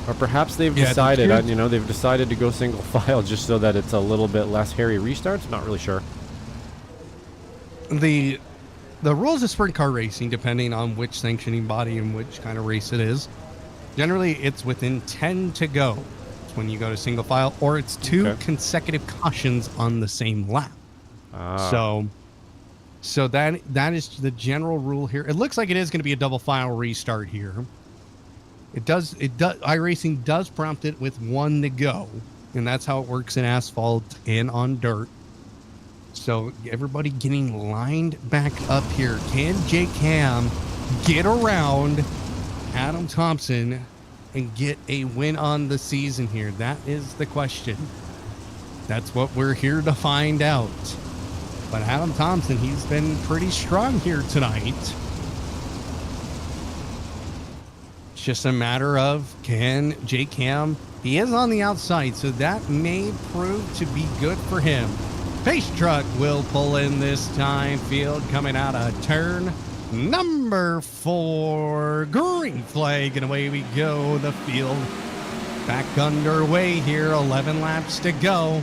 S2: Or perhaps they've decided, they've decided to go single file just so that it's a little bit less hairy restarts. Not really sure.
S1: The rules of sprint car racing, depending on which sanctioning body and which kind of race it is, generally it's within 10 to go. It's when you go to single file, or it's 2 consecutive cautions on the same lap. So that is the general rule here. It looks like it is going to be a double file restart here. It does iRacing does prompt it with 1 to go, and that's how it works in asphalt and on dirt. So everybody getting lined back up here. Can J-Cam get around Adam Thomsen and get a win on the season here? That is the question. That's what we're here to find out. But Adam Thomsen, he's been pretty strong here tonight. It's just a matter of, can J-Cam, he is on the outside, so that may prove to be good for him. Pace truck will pull in this time. Field coming out of turn number 4. Green flag, and away we go. The field back underway here. 11 laps to go.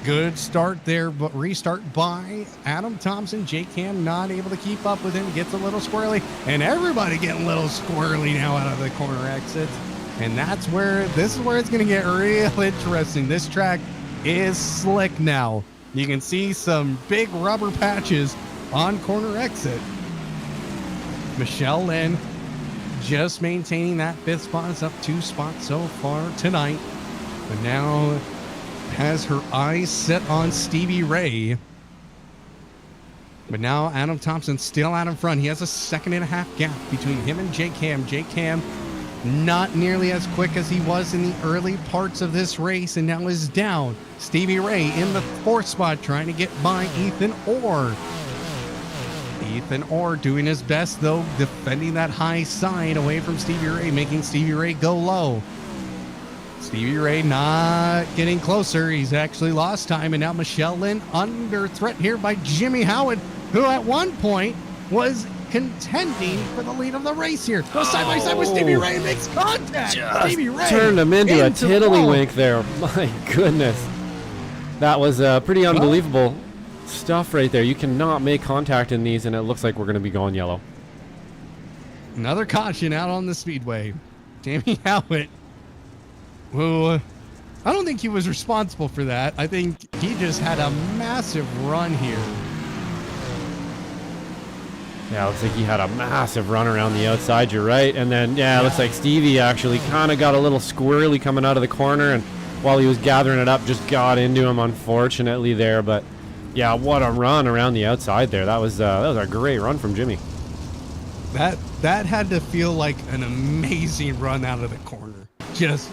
S1: Good start there, but restart by Adam Thomsen. J-Cam not able to keep up with him. Gets a little squirrely, and everybody getting a little squirrely now out of the corner exits. And this is where it's going to get real interesting. This track is slick now. You can see some big rubber patches on corner exit. Michelle Lynn just maintaining that 5th spot. It's up 2 spots so far tonight. But now has her eyes set on Stevie Ray. But now Adam Thomsen still out in front. He has a 1.5-second gap between him and J-Cam. J-Cam not nearly as quick as he was in the early parts of this race, and now is down. Stevie Ray in the 4th spot trying to get by Ethan Orr. Ethan Orr doing his best, though, defending that high side away from Stevie Ray, making Stevie Ray go low. Stevie Ray not getting closer. He's actually lost time, and now Michelle Lynn under threat here by Jimmy Howard, who at one point was contending for the lead of the race here. Goes side by side with Stevie Ray, makes contact. Stevie Ray
S2: turned him into a tiddlywink there. My goodness. That was pretty unbelievable stuff right there. You cannot make contact in these, and it looks like we're going to be going yellow.
S1: Another caution out on the speedway. Jamie Howard, who I don't think he was responsible for that. I think he just had a massive run here.
S2: Yeah, looks like he had a massive run around the outside. You're right. And then, yeah, it looks like Stevie actually kind of got a little squirrely coming out of the corner. And while he was gathering it up, just got into him, unfortunately, there. But, yeah, what a run around the outside there. That was a great run from Jimmy.
S1: That had to feel like an amazing run out of the corner. Just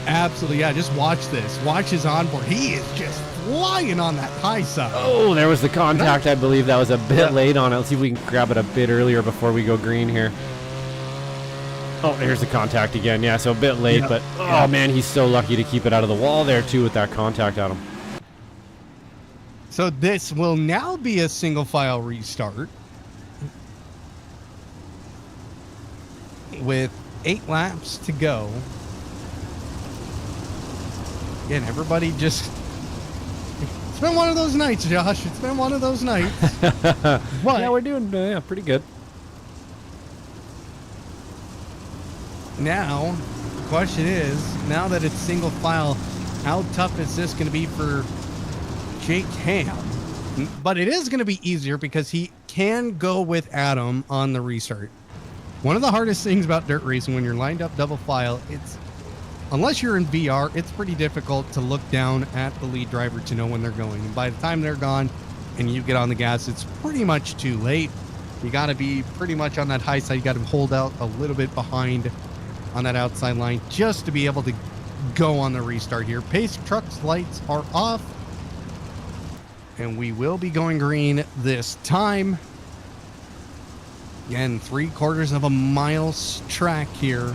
S1: absolutely, yeah, just watch this. Watch his onboard. He is just flying on that high side.
S2: Oh, there was the contact. I believe that was a bit late on it. Let's see if we can grab it a bit earlier before we go green here. Oh, here's the contact again. Yeah, so a bit late, but oh man, he's so lucky to keep it out of the wall there too with that contact on him.
S1: So this will now be a single file restart with 8 laps to go. Again, everybody just... It's been one of those nights, Josh. It's been one of those nights.
S2: But yeah, we're doing pretty good.
S1: Now, the question is, now that it's single file, how tough is this going to be for Jake Ham? But it is going to be easier because he can go with Adam on the restart. One of the hardest things about dirt racing when you're lined up double file, unless you're in VR, it's pretty difficult to look down at the lead driver to know when they're going. And by the time they're gone and you get on the gas, it's pretty much too late. You got to be pretty much on that high side. You got to hold out a little bit behind on that outside line just to be able to go on the restart here. Pace truck's lights are off. And we will be going green this time. Again, 3/4 of a mile track here.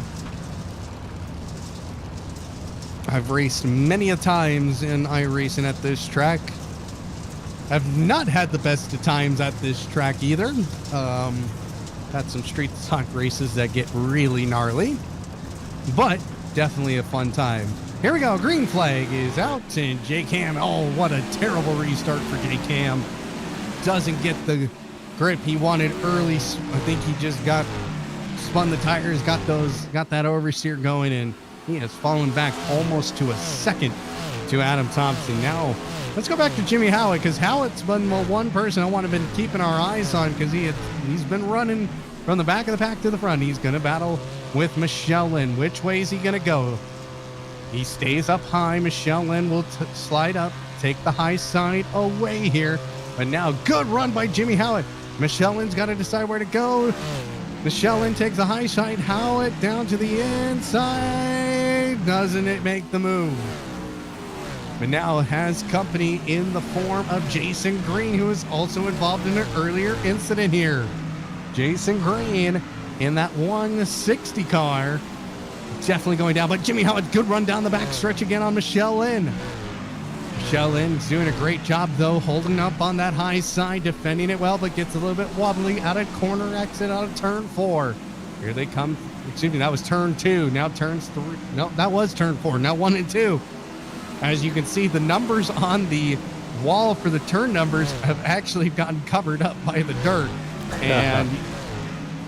S1: I've raced many a times in iRacing at this track. I've not had the best of times at this track either. Had some street stock races that get really gnarly, but definitely a fun time. Here we go. Green flag is out, and Jake Ham. Oh, what a terrible restart for Jake Ham. Doesn't get the grip he wanted early. I think he just spun the tires, got that oversteer going, and he has fallen back almost to a second to Adam Thomsen. Now, let's go back to Jimmy Howitt, because Howitt's been one person I want to been keeping our eyes on, because he's been running from the back of the pack to the front. He's going to battle with Michelle Lynn. Which way is he going to go? He stays up high. Michelle Lynn will slide up, take the high side away here. But now, good run by Jimmy Howitt. Michelle Lynn's got to decide where to go. Michelle Lynn takes the high side. Howitt down to the inside. Doesn't it make the move? But now has company in the form of Jason Green, who is also involved in an earlier incident here. Jason Green in that 160 car. Definitely going down, but Jimmy Howitt, good run down the back stretch again on Michelle Lynn. Michelle Lynn's doing a great job, though, holding up on that high side, defending it well, but gets a little bit wobbly out of corner exit out of turn 4. Here they come. Excuse me, that was turn 2. Now turns 3. No, that was turn 4. Now 1 and 2. As you can see, the numbers on the wall for the turn numbers have actually gotten covered up by the dirt. And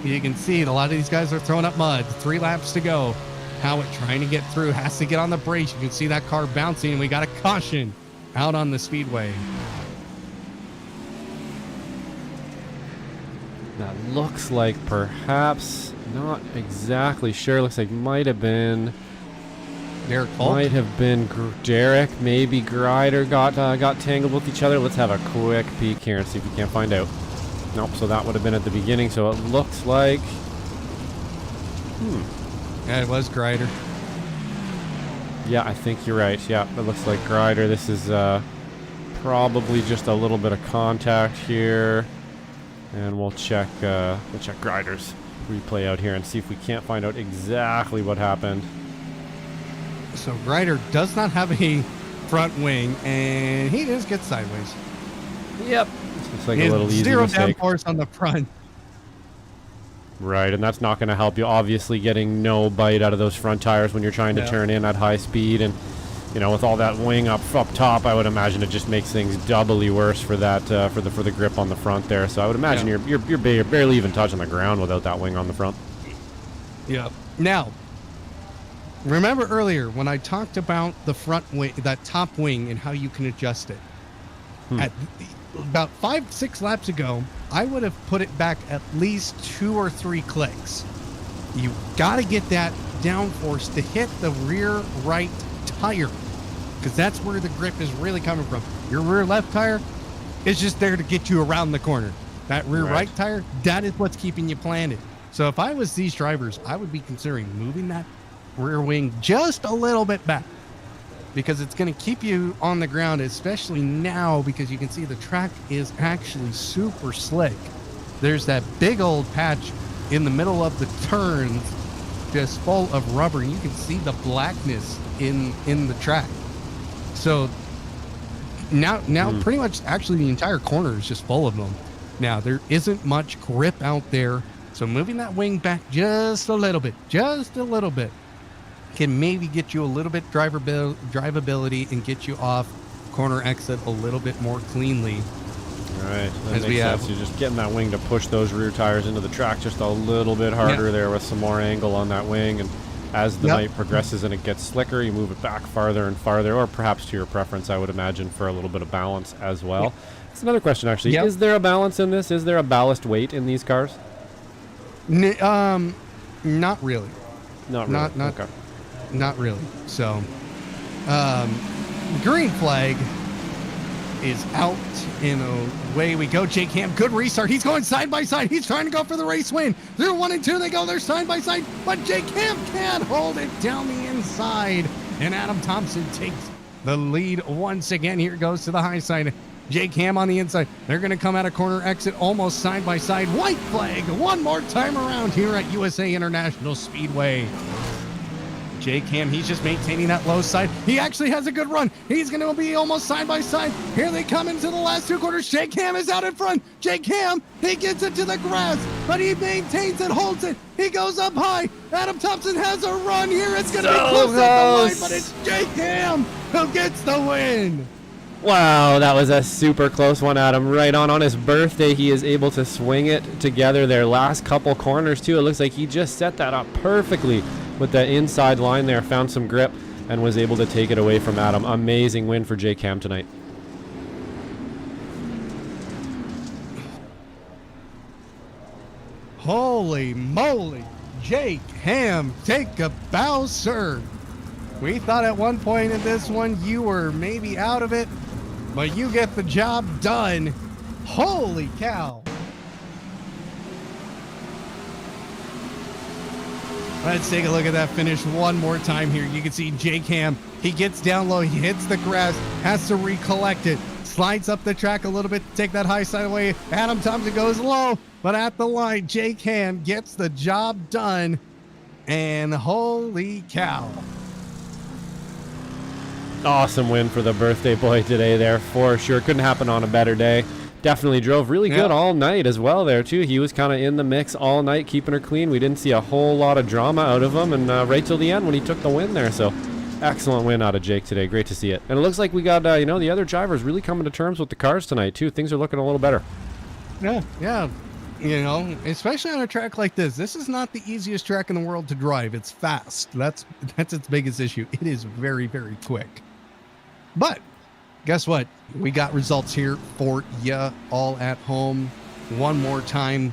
S1: you can see a lot of these guys are throwing up mud. 3 laps to go. Howitt trying to get through, has to get on the brakes. You can see that car bouncing, and we got a caution out on the speedway.
S2: That looks like perhaps, not exactly sure. Looks like might have been
S1: Derek Falk.
S2: Might have been Derek. Maybe Grider got tangled with each other. Let's have a quick peek here and see if we can't find out. Nope. So that would have been at the beginning. So it looks like.
S1: Yeah, it was Grider.
S2: Yeah, I think you're right. Yeah, it looks like Grider. This is probably just a little bit of contact here, and we'll check Grider's replay out here and see if we can't find out exactly what happened.
S1: So Grider does not have a front wing, and he just gets sideways.
S2: Yep. It's like a little easy
S1: zero
S2: mistake.
S1: downforce on the front.
S2: Right, and that's not going to help you. Obviously, getting no bite out of those front tires when you're trying to turn in at high speed, and with all that wing up top, I would imagine it just makes things doubly worse for that for the grip on the front there. So I would imagine you're barely even touching the ground without that wing on the front.
S1: Yeah. Now, remember earlier when I talked about the front wing, that top wing, and how you can adjust it? At about 5-6 laps ago, I would have put it back at least 2 or 3 clicks. You got to get that downforce to hit the rear right tire, because that's where the grip is really coming from. Your rear left tire is just there to get you around the corner. That rear right tire, that is what's keeping you planted. So if I was these drivers, I would be considering moving that rear wing just a little bit back, because it's going to keep you on the ground, especially now, because you can see the track is actually super slick. There's that big old patch in the middle of the turns just full of rubber. You can see the blackness in the track. So now pretty much actually the entire corner is just full of them. Now there isn't much grip out there, so moving that wing back just a little bit can maybe get you a little bit drivability and get you off corner exit a little bit more cleanly.
S2: right. That
S1: As
S2: makes
S1: we
S2: sense.
S1: have-
S2: You're just getting that wing to push those rear tires into the track just a little bit harder there with some more angle on that wing. And as the night progresses and it gets slicker, you move it back farther and farther, or perhaps to your preference, I would imagine, for a little bit of balance as well. That's another question, actually. Is there a balance in this? Is there a ballast weight in these cars?
S1: Not really.
S2: Not really. Okay.
S1: Not really. So, green flag is out, and away we go. Jake Ham, good restart. He's going side by side. He's trying to go for the race win. They're 1 and 2. They go. They're side by side, but Jake Ham can't hold it down the inside, and Adam Thomsen takes the lead once again. Here goes to the high side. Jake Ham on the inside. They're going to come out of corner exit almost side by side. White flag one more time around here at USA International Speedway. Jake Ham, he's just maintaining that low side. He actually has a good run. He's going to be almost side by side. Here they come into the last 2 quarters. Jake Ham is out in front. Jake Ham, he gets it to the grass, but he maintains it, holds it. He goes up high. Adam Thomsen has a run here. It's going to be close at the line, but it's Jake Ham who gets the win.
S2: Wow, that was a super close one, Adam. Right on his birthday, he is able to swing it together there. Last couple corners, too. It looks like he just set that up perfectly with the inside line there. Found some grip and was able to take it away from Adam. Amazing win for Jake Ham tonight.
S1: Holy moly. Jake Ham, take a bow, sir. We thought at one point in this one you were maybe out of it, but you get the job done. Holy cow. Let's take a look at that finish one more time here. You can see Jake Ham. He gets down low. He hits the grass, has to recollect it, slides up the track a little bit to take that high side away. Adam Thomsen goes low, but at the line, Jake Ham gets the job done. And holy cow.
S2: Awesome win for the birthday boy today there, for sure. Couldn't happen on a better day. Definitely drove really good all night as well there, too. He was kind of in the mix all night, keeping her clean. We didn't see a whole lot of drama out of him, and right till the end when he took the win there. So, excellent win out of Jake today. Great to see it. And it looks like we got, the other drivers really coming to terms with the cars tonight, too. Things are looking a little better.
S1: Yeah. You know, especially on a track like this. This is not the easiest track in the world to drive. It's fast. That's its biggest issue. It is very, very quick. But guess what? We got results here for you all at home. One more time.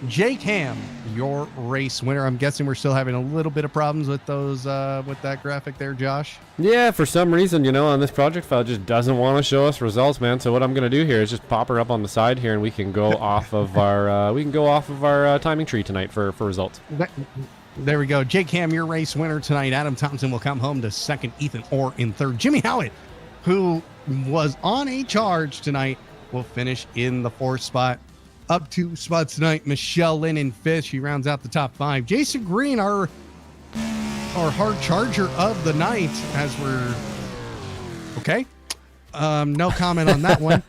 S1: Jake Ham, your race winner. I'm guessing we're still having a little bit of problems with those with that graphic there, Josh.
S2: Yeah, for some reason, on this project file, it just doesn't want to show us results, man. So what I'm going to do here is just pop her up on the side here, and we can go off of our timing tree tonight for results.
S1: There we go. Jake Ham, your race winner tonight. Adam Thomsen will come home to second. Ethan Orr in third. Jimmy Howitt, who was on a charge tonight, will finish in the 4th spot. Up 2 spots tonight, Michelle Lynn in 5th. She rounds out the top 5. Jason Green, our hard charger of the night, as we're okay. No comment on that one.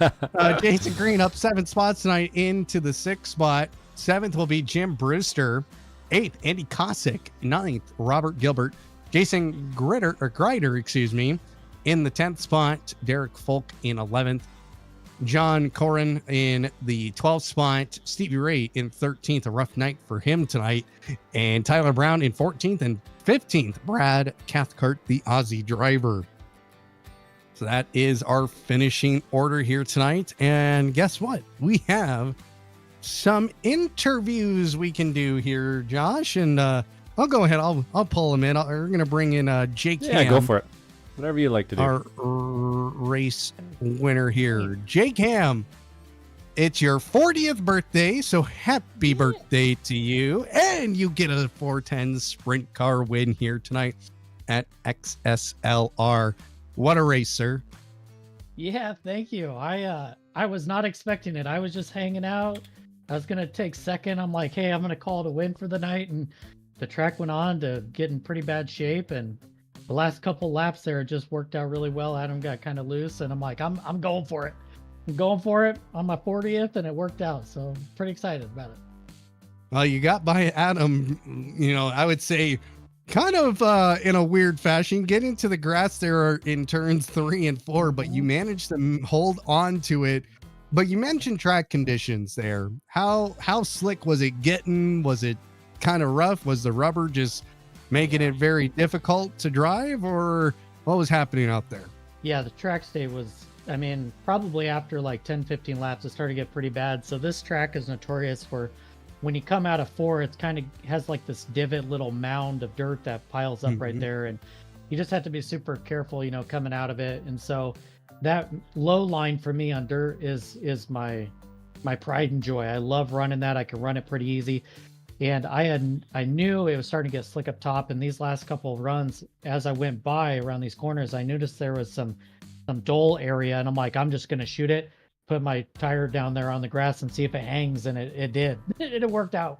S1: Jason Green up 7 spots tonight into the 6th spot. 7th will be Jim Brewster. 8th, Andy Cossack. 9th, Robert Gilbert. Jason Grider, in the 10th spot. Derek Folk in 11th. John Corrin in the 12th spot. Stevie Ray in 13th. A rough night for him tonight. And Tyler Brown in 14th and 15th. Brad Cathcart, the Aussie driver. So that is our finishing order here tonight. And guess what? We have some interviews we can do here, Josh. And I'll go ahead. I'll pull them in. We're going to bring in Jake Ham.
S2: Yeah, go for it. Whatever you like to do.
S1: Our race winner here. Jake Ham, it's your 40th birthday, so happy birthday to you. And you get a 410 sprint car win here tonight at XSLR. What a race, sir.
S4: Yeah, thank you. I was not expecting it. I was just hanging out. I was going to take second. I'm like, hey, I'm going to call it a win for the night. And the track went on to get in pretty bad shape. And the last couple laps there, it just worked out really well. Adam got kind of loose, and I'm like, I'm going for it. I'm going for it on my 40th, and it worked out. So I'm pretty excited about it.
S1: Well, you got by Adam, I would say kind of in a weird fashion, get into the grass there in turns 3 and 4, but you managed to hold on to it But you mentioned track conditions there. How slick was it getting? Was it kind of rough? Was the rubber just making it very difficult to drive, or what was happening out there?
S4: Yeah, the track state was, I mean, probably after like 10, 15 laps, it started to get pretty bad. So this track is notorious for when you come out of 4, it's kind of has like this divot little mound of dirt that piles up right there. And you just have to be super careful, you know, coming out of it. And so that low line for me on dirt is my pride and joy. I love running that. I can run it pretty easy. And I knew it was starting to get slick up top. And these last couple of runs, as I went by around these corners, I noticed there was some dull area, and I'm like, I'm just gonna shoot it, put my tire down there on the grass and see if it hangs, and it did. It worked out.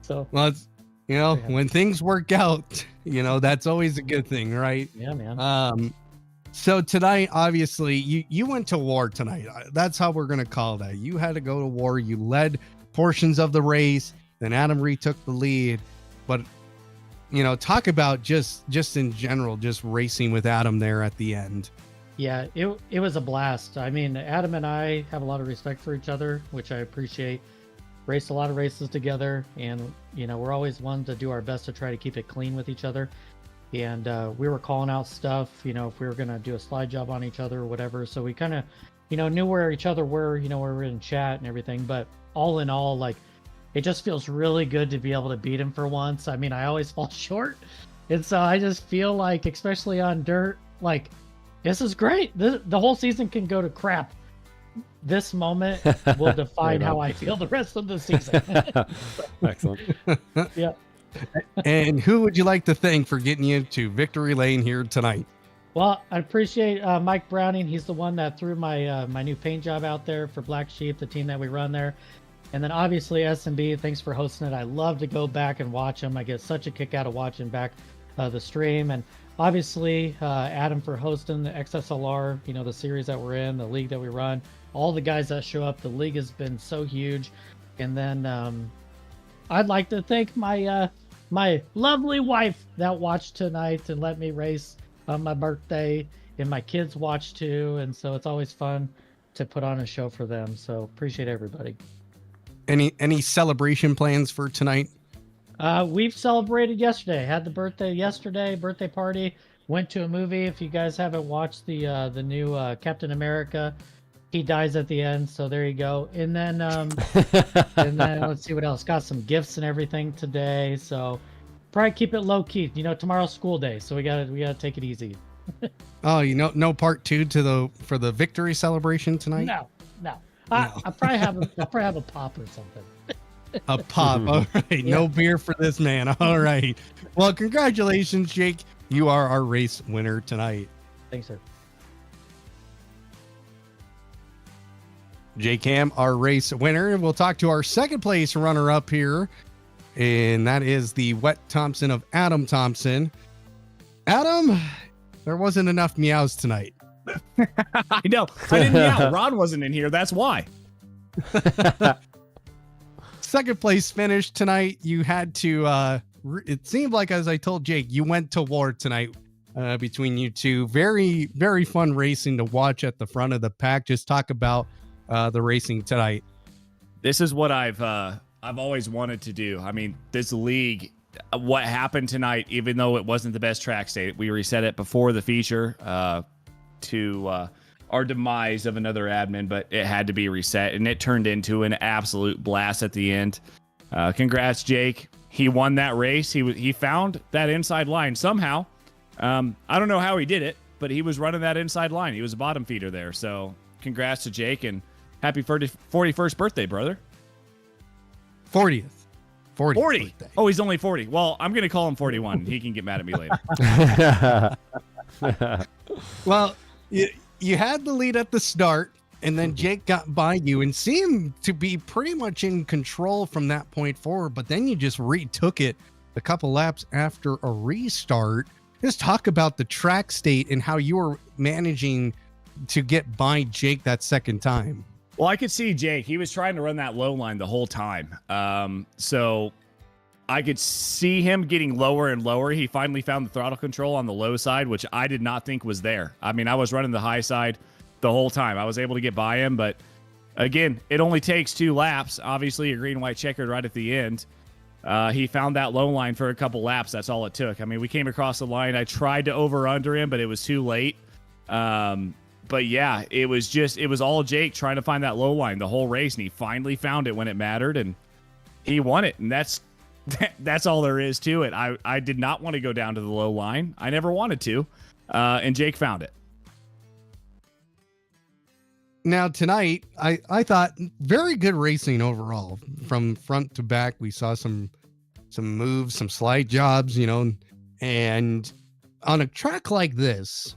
S4: So
S1: well, it's, you know, when things work out, you know, that's always a good thing, right?
S4: Yeah, man.
S1: So tonight, obviously, you went to war tonight. That's how we're gonna call that. You had to go to war. You led portions of the race, then Adam retook the lead. But you know, talk about just in general, just racing with Adam there at the end.
S4: Yeah, it was a blast. I mean, Adam and I have a lot of respect for each other, which I appreciate. Raced a lot of races together, and you know, we're always one to do our best to try to keep it clean with each other. And we were calling out stuff, you know, if we were gonna do a slide job on each other or whatever. So we kind of, you know, knew where each other were, you know, where we were in chat and everything. But all in all, like, it just feels really good to be able to beat him for once. I mean, I always fall short. And so I just feel like, especially on dirt, like, this is great. The whole season can go to crap. This moment will define how I feel the rest of the season.
S2: Excellent.
S4: Yeah.
S1: And who would you like to thank for getting you to victory lane here tonight?
S4: Well, I appreciate Mike Browning. He's the one that threw my my new paint job out there for Black Sheep, the team that we run there. And then obviously SMB, thanks for hosting it. I love to go back and watch them. I get such a kick out of watching back the stream. And obviously Adam for hosting the XSLR, you know, the series that we're in, the league that we run, all the guys that show up. The league has been so huge. And then I'd like to thank my my lovely wife that watched tonight and let me race on my birthday, and my kids watch too. And so it's always fun to put on a show for them. So appreciate everybody.
S1: Any celebration plans for tonight?
S4: We've celebrated yesterday. Had the birthday yesterday, birthday party. Went to a movie. If you guys haven't watched the new Captain America, he dies at the end. So there you go. And then let's see what else. Got some gifts and everything today. So probably keep it low key. You know, tomorrow's school day, so we gotta take it easy.
S1: Oh, you know, no part 2 for the victory celebration tonight?
S4: No. I'll probably have a pop or something.
S1: A pop. All right. Yeah. No beer for this man. All right. Well, congratulations, Jake. You are our race winner tonight.
S4: Thanks, sir.
S1: Jake Ham, our race winner. And we'll talk to our second place runner up here. And that is the wet Thomsen of Adam Thomsen. Adam, there wasn't enough meows tonight.
S3: I know. I didn't meow. Ron wasn't in here. That's why.
S1: Second place finish tonight. You had to, it seemed like, as I told Jake, you went to war tonight between you two. Very, very fun racing to watch at the front of the pack. Just talk about the racing tonight.
S3: This is what I've always wanted to do. I mean, this league, what happened tonight, even though it wasn't the best track state, we reset it before the feature to our demise of another admin, but it had to be reset, and it turned into an absolute blast at the end. Congrats, Jake. He won that race. He found that inside line somehow. I don't know how he did it, but he was running that inside line. He was a bottom feeder there. So congrats to Jake, and happy 41st birthday, brother.
S1: 40th. 40. Birthday.
S3: Oh, he's only 40. Well, I'm going to call him 41. He can get mad at me later.
S1: Well, you had the lead at the start, and then Jake got by you and seemed to be pretty much in control from that point forward, but then you just retook it a couple laps after a restart. Just talk about the track state and how you were managing to get by Jake that second time.
S3: Well, I could see Jake. He was trying to run that low line the whole time. So I could see him getting lower and lower. He finally found the throttle control on the low side, which I did not think was there. I mean, I was running the high side. the whole time. I was able to get by him, but again, it only takes 2 laps. Obviously, a green-white checkered right at the end. He found that low line for a couple laps. That's all it took. I mean, we came across the line. I tried to over-under him, but it was too late. But yeah, it was all Jake trying to find that low line the whole race, and he finally found it when it mattered, and he won it. And that's all there is to it. I did not want to go down to the low line. I never wanted to, and Jake found it.
S1: Now tonight, I thought very good racing overall from front to back. We saw some moves, some slide jobs, and on a track like this,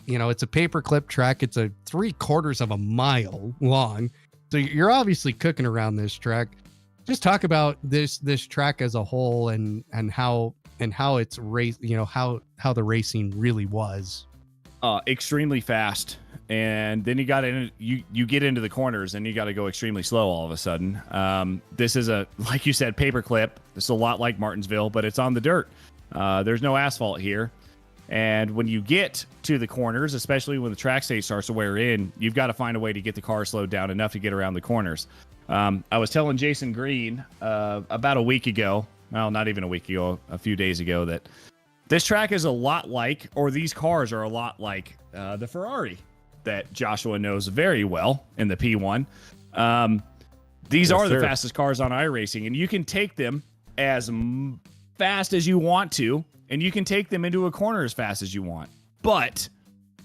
S1: it's a paperclip track. It's a 3/4 of a mile long. So you're obviously cooking around this track. Just talk about this track as a whole and how it's race, how the racing really was.
S3: Extremely fast. And then you get into the corners and you got to go extremely slow all of a sudden. This is like you said, paperclip. This is a lot like Martinsville, but it's on the dirt. There's no asphalt here. And when you get to the corners, especially when the track state starts to wear in, you've got to find a way to get the car slowed down enough to get around the corners. I was telling Jason Green about a week ago, well, not even a week ago, a few days ago, that this track is a lot like, or these cars are a lot like the Ferrari that Joshua knows very well in the P1. These are the fastest cars on iRacing, and you can take them as fast as you want to, and you can take them into a corner as fast as you want. But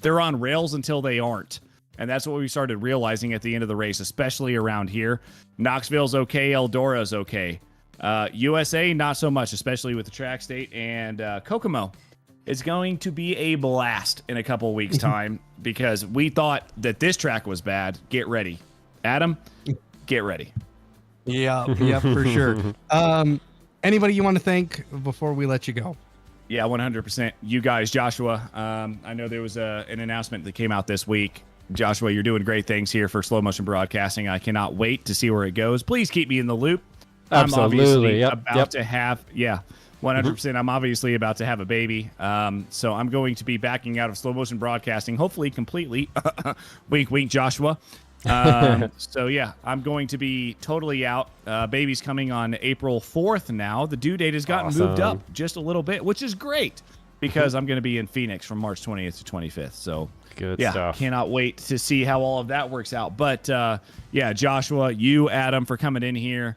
S3: they're on rails until they aren't. And that's what we started realizing at the end of the race, especially around here. Knoxville's okay, Eldora's okay. USA, not so much, especially with the track state. And Kokomo is going to be a blast in a couple weeks' time because we thought that this track was bad. Get ready. Adam, get ready.
S1: Yeah, for sure. Anybody you want to thank before we let you go?
S3: Yeah, 100%. You guys, Joshua. I know there was an announcement that came out this week. Joshua, you're doing great things here for Slow Motion Broadcasting. I cannot wait to see where it goes. Please keep me in the loop.
S2: Absolutely.
S3: I'm obviously about to have, 100%. I'm obviously about to have a baby. So I'm going to be backing out of Slow Motion Broadcasting, hopefully completely. Wink, wink, Joshua. So yeah, I'm going to be totally out. Baby's coming on April 4th now. The due date has gotten moved up just a little bit, which is great because I'm going to be in Phoenix from March 20th to 25th. So
S2: good stuff.
S3: Cannot wait to see how all of that works out. But yeah, Joshua, you, Adam, for coming in here,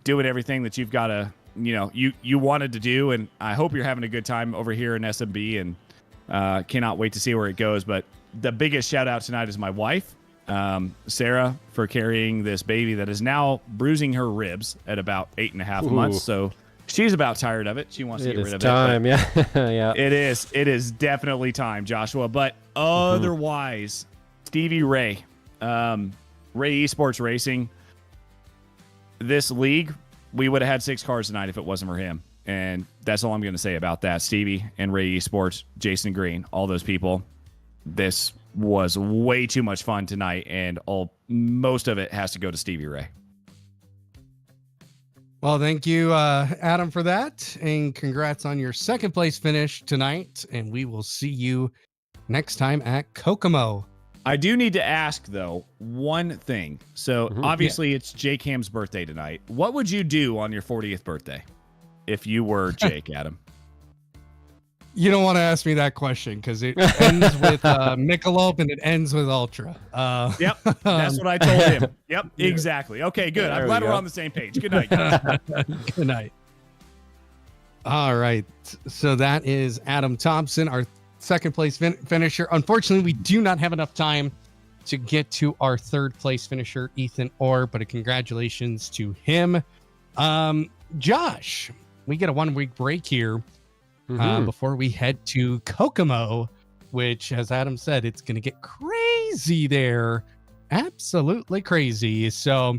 S3: doing everything that you've got to, you wanted to do. And I hope you're having a good time over here in SMB and cannot wait to see where it goes. But the biggest shout out tonight is my wife, Sarah, for carrying this baby that is now bruising her ribs at about 8.5 months. So she's about tired of it. She wants to get rid of
S2: time.
S3: it.
S2: Yeah.
S3: It is definitely time, Joshua. But otherwise, Stevie Ray, Ray Esports Racing, this league, we would have had 6 cars tonight if it wasn't for him. And that's all I'm going to say about that. Stevie and Ray Esports, Jason Green, all those people. This was way too much fun tonight, and most of it has to go to Stevie Ray.
S1: Well, thank you, Adam, for that, and congrats on your second place finish tonight. And we will see you next time at Kokomo.
S3: I do need to ask though one thing. So obviously it's Jake Ham's birthday tonight. What would you do on your 40th birthday if you were Jake, Adam?
S1: You don't want to ask me that question because it ends with Michelob and it ends with Ultra.
S3: Yep, that's what I told him. Yep, exactly. Okay, good. I'm glad we're on the same page. Good night.
S1: Good night. All right. So that is Adam Thomsen, our second place finisher. Unfortunately, we do not have enough time to get to our third place finisher, Ethan Orr, but a congratulations to him. Josh, we get a 1 week break here. Before we head to Kokomo, which, as Adam said, it's going to get crazy there. Absolutely crazy. So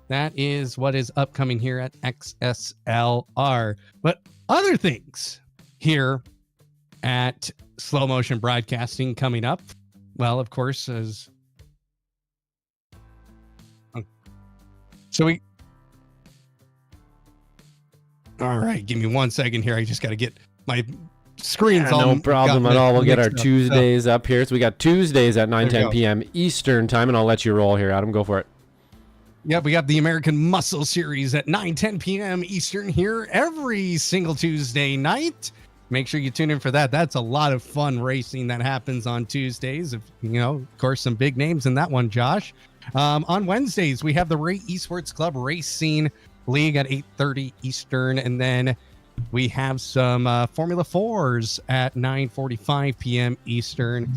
S1: that is what is upcoming here at XSLR. But other things here at Slow Motion Broadcasting coming up. Well, of course, all right, give me 1 second here. I just got to get my screen's
S2: Yeah,
S1: all
S2: no problem
S1: gotten
S2: at all. We'll get our
S1: mixed up.
S2: Tuesdays up here. So we got Tuesdays at 9,
S1: There you
S2: 10
S1: go.
S2: p.m. Eastern time, and I'll let you roll here, Adam. Go for it.
S1: Yep, we got the American Muscle Series at 9, 10 p.m. Eastern here every single Tuesday night. Make sure you tune in for that. That's a lot of fun racing that happens on Tuesdays. Of course, some big names in that one, Josh. On Wednesdays, we have the Ray Esports Club Racing League at 8:30 Eastern, and then we have some Formula 4s at 9:45 p.m. Eastern.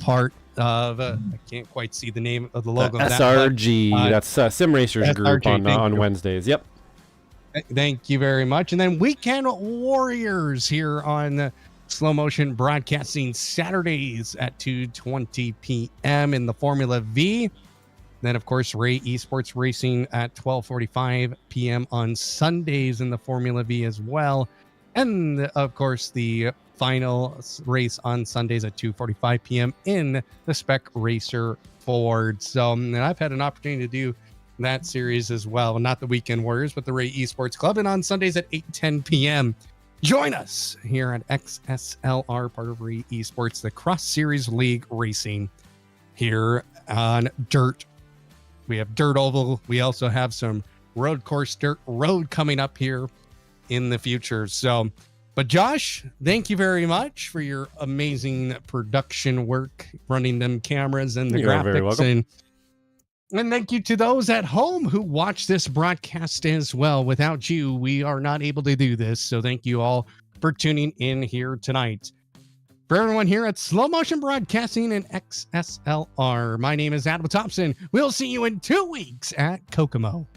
S1: Part of I can't quite see the name of the logo.
S2: The
S1: of that,
S2: SRG,
S1: but,
S2: that's Sim Racers group
S1: SRG, thank
S2: on
S1: you.
S2: Wednesdays. Yep.
S1: Thank you very much. And then Weekend Warriors here on Slow Motion Broadcasting Saturdays at 2:20 p.m. in the Formula V. Then, of course, Ray Esports Racing at 12:45 p.m. on Sundays in the Formula V as well. And, of course, the final race on Sundays at 2:45 p.m. in the Spec Racer Ford. So and I've had an opportunity to do that series as well. Not the Weekend Warriors, but the Ray Esports Club. And on Sundays at 8:10 p.m. Join us here at XSLR, part of Ray Esports, the Cross Series League Racing here on Dirt. We have Dirt Oval. We also have some road course dirt road coming up here in the future. So, but Josh, thank you very much for your amazing production work, running them cameras and the
S2: You're very
S1: graphics.
S2: welcome.
S1: And thank you to those at home who watch this broadcast as well. Without you, we are not able to do this. So thank you all for tuning in here tonight. For everyone here at Slow Motion Broadcasting and XSLR, my name is Adam Thomsen. We'll see you in 2 weeks at Kokomo.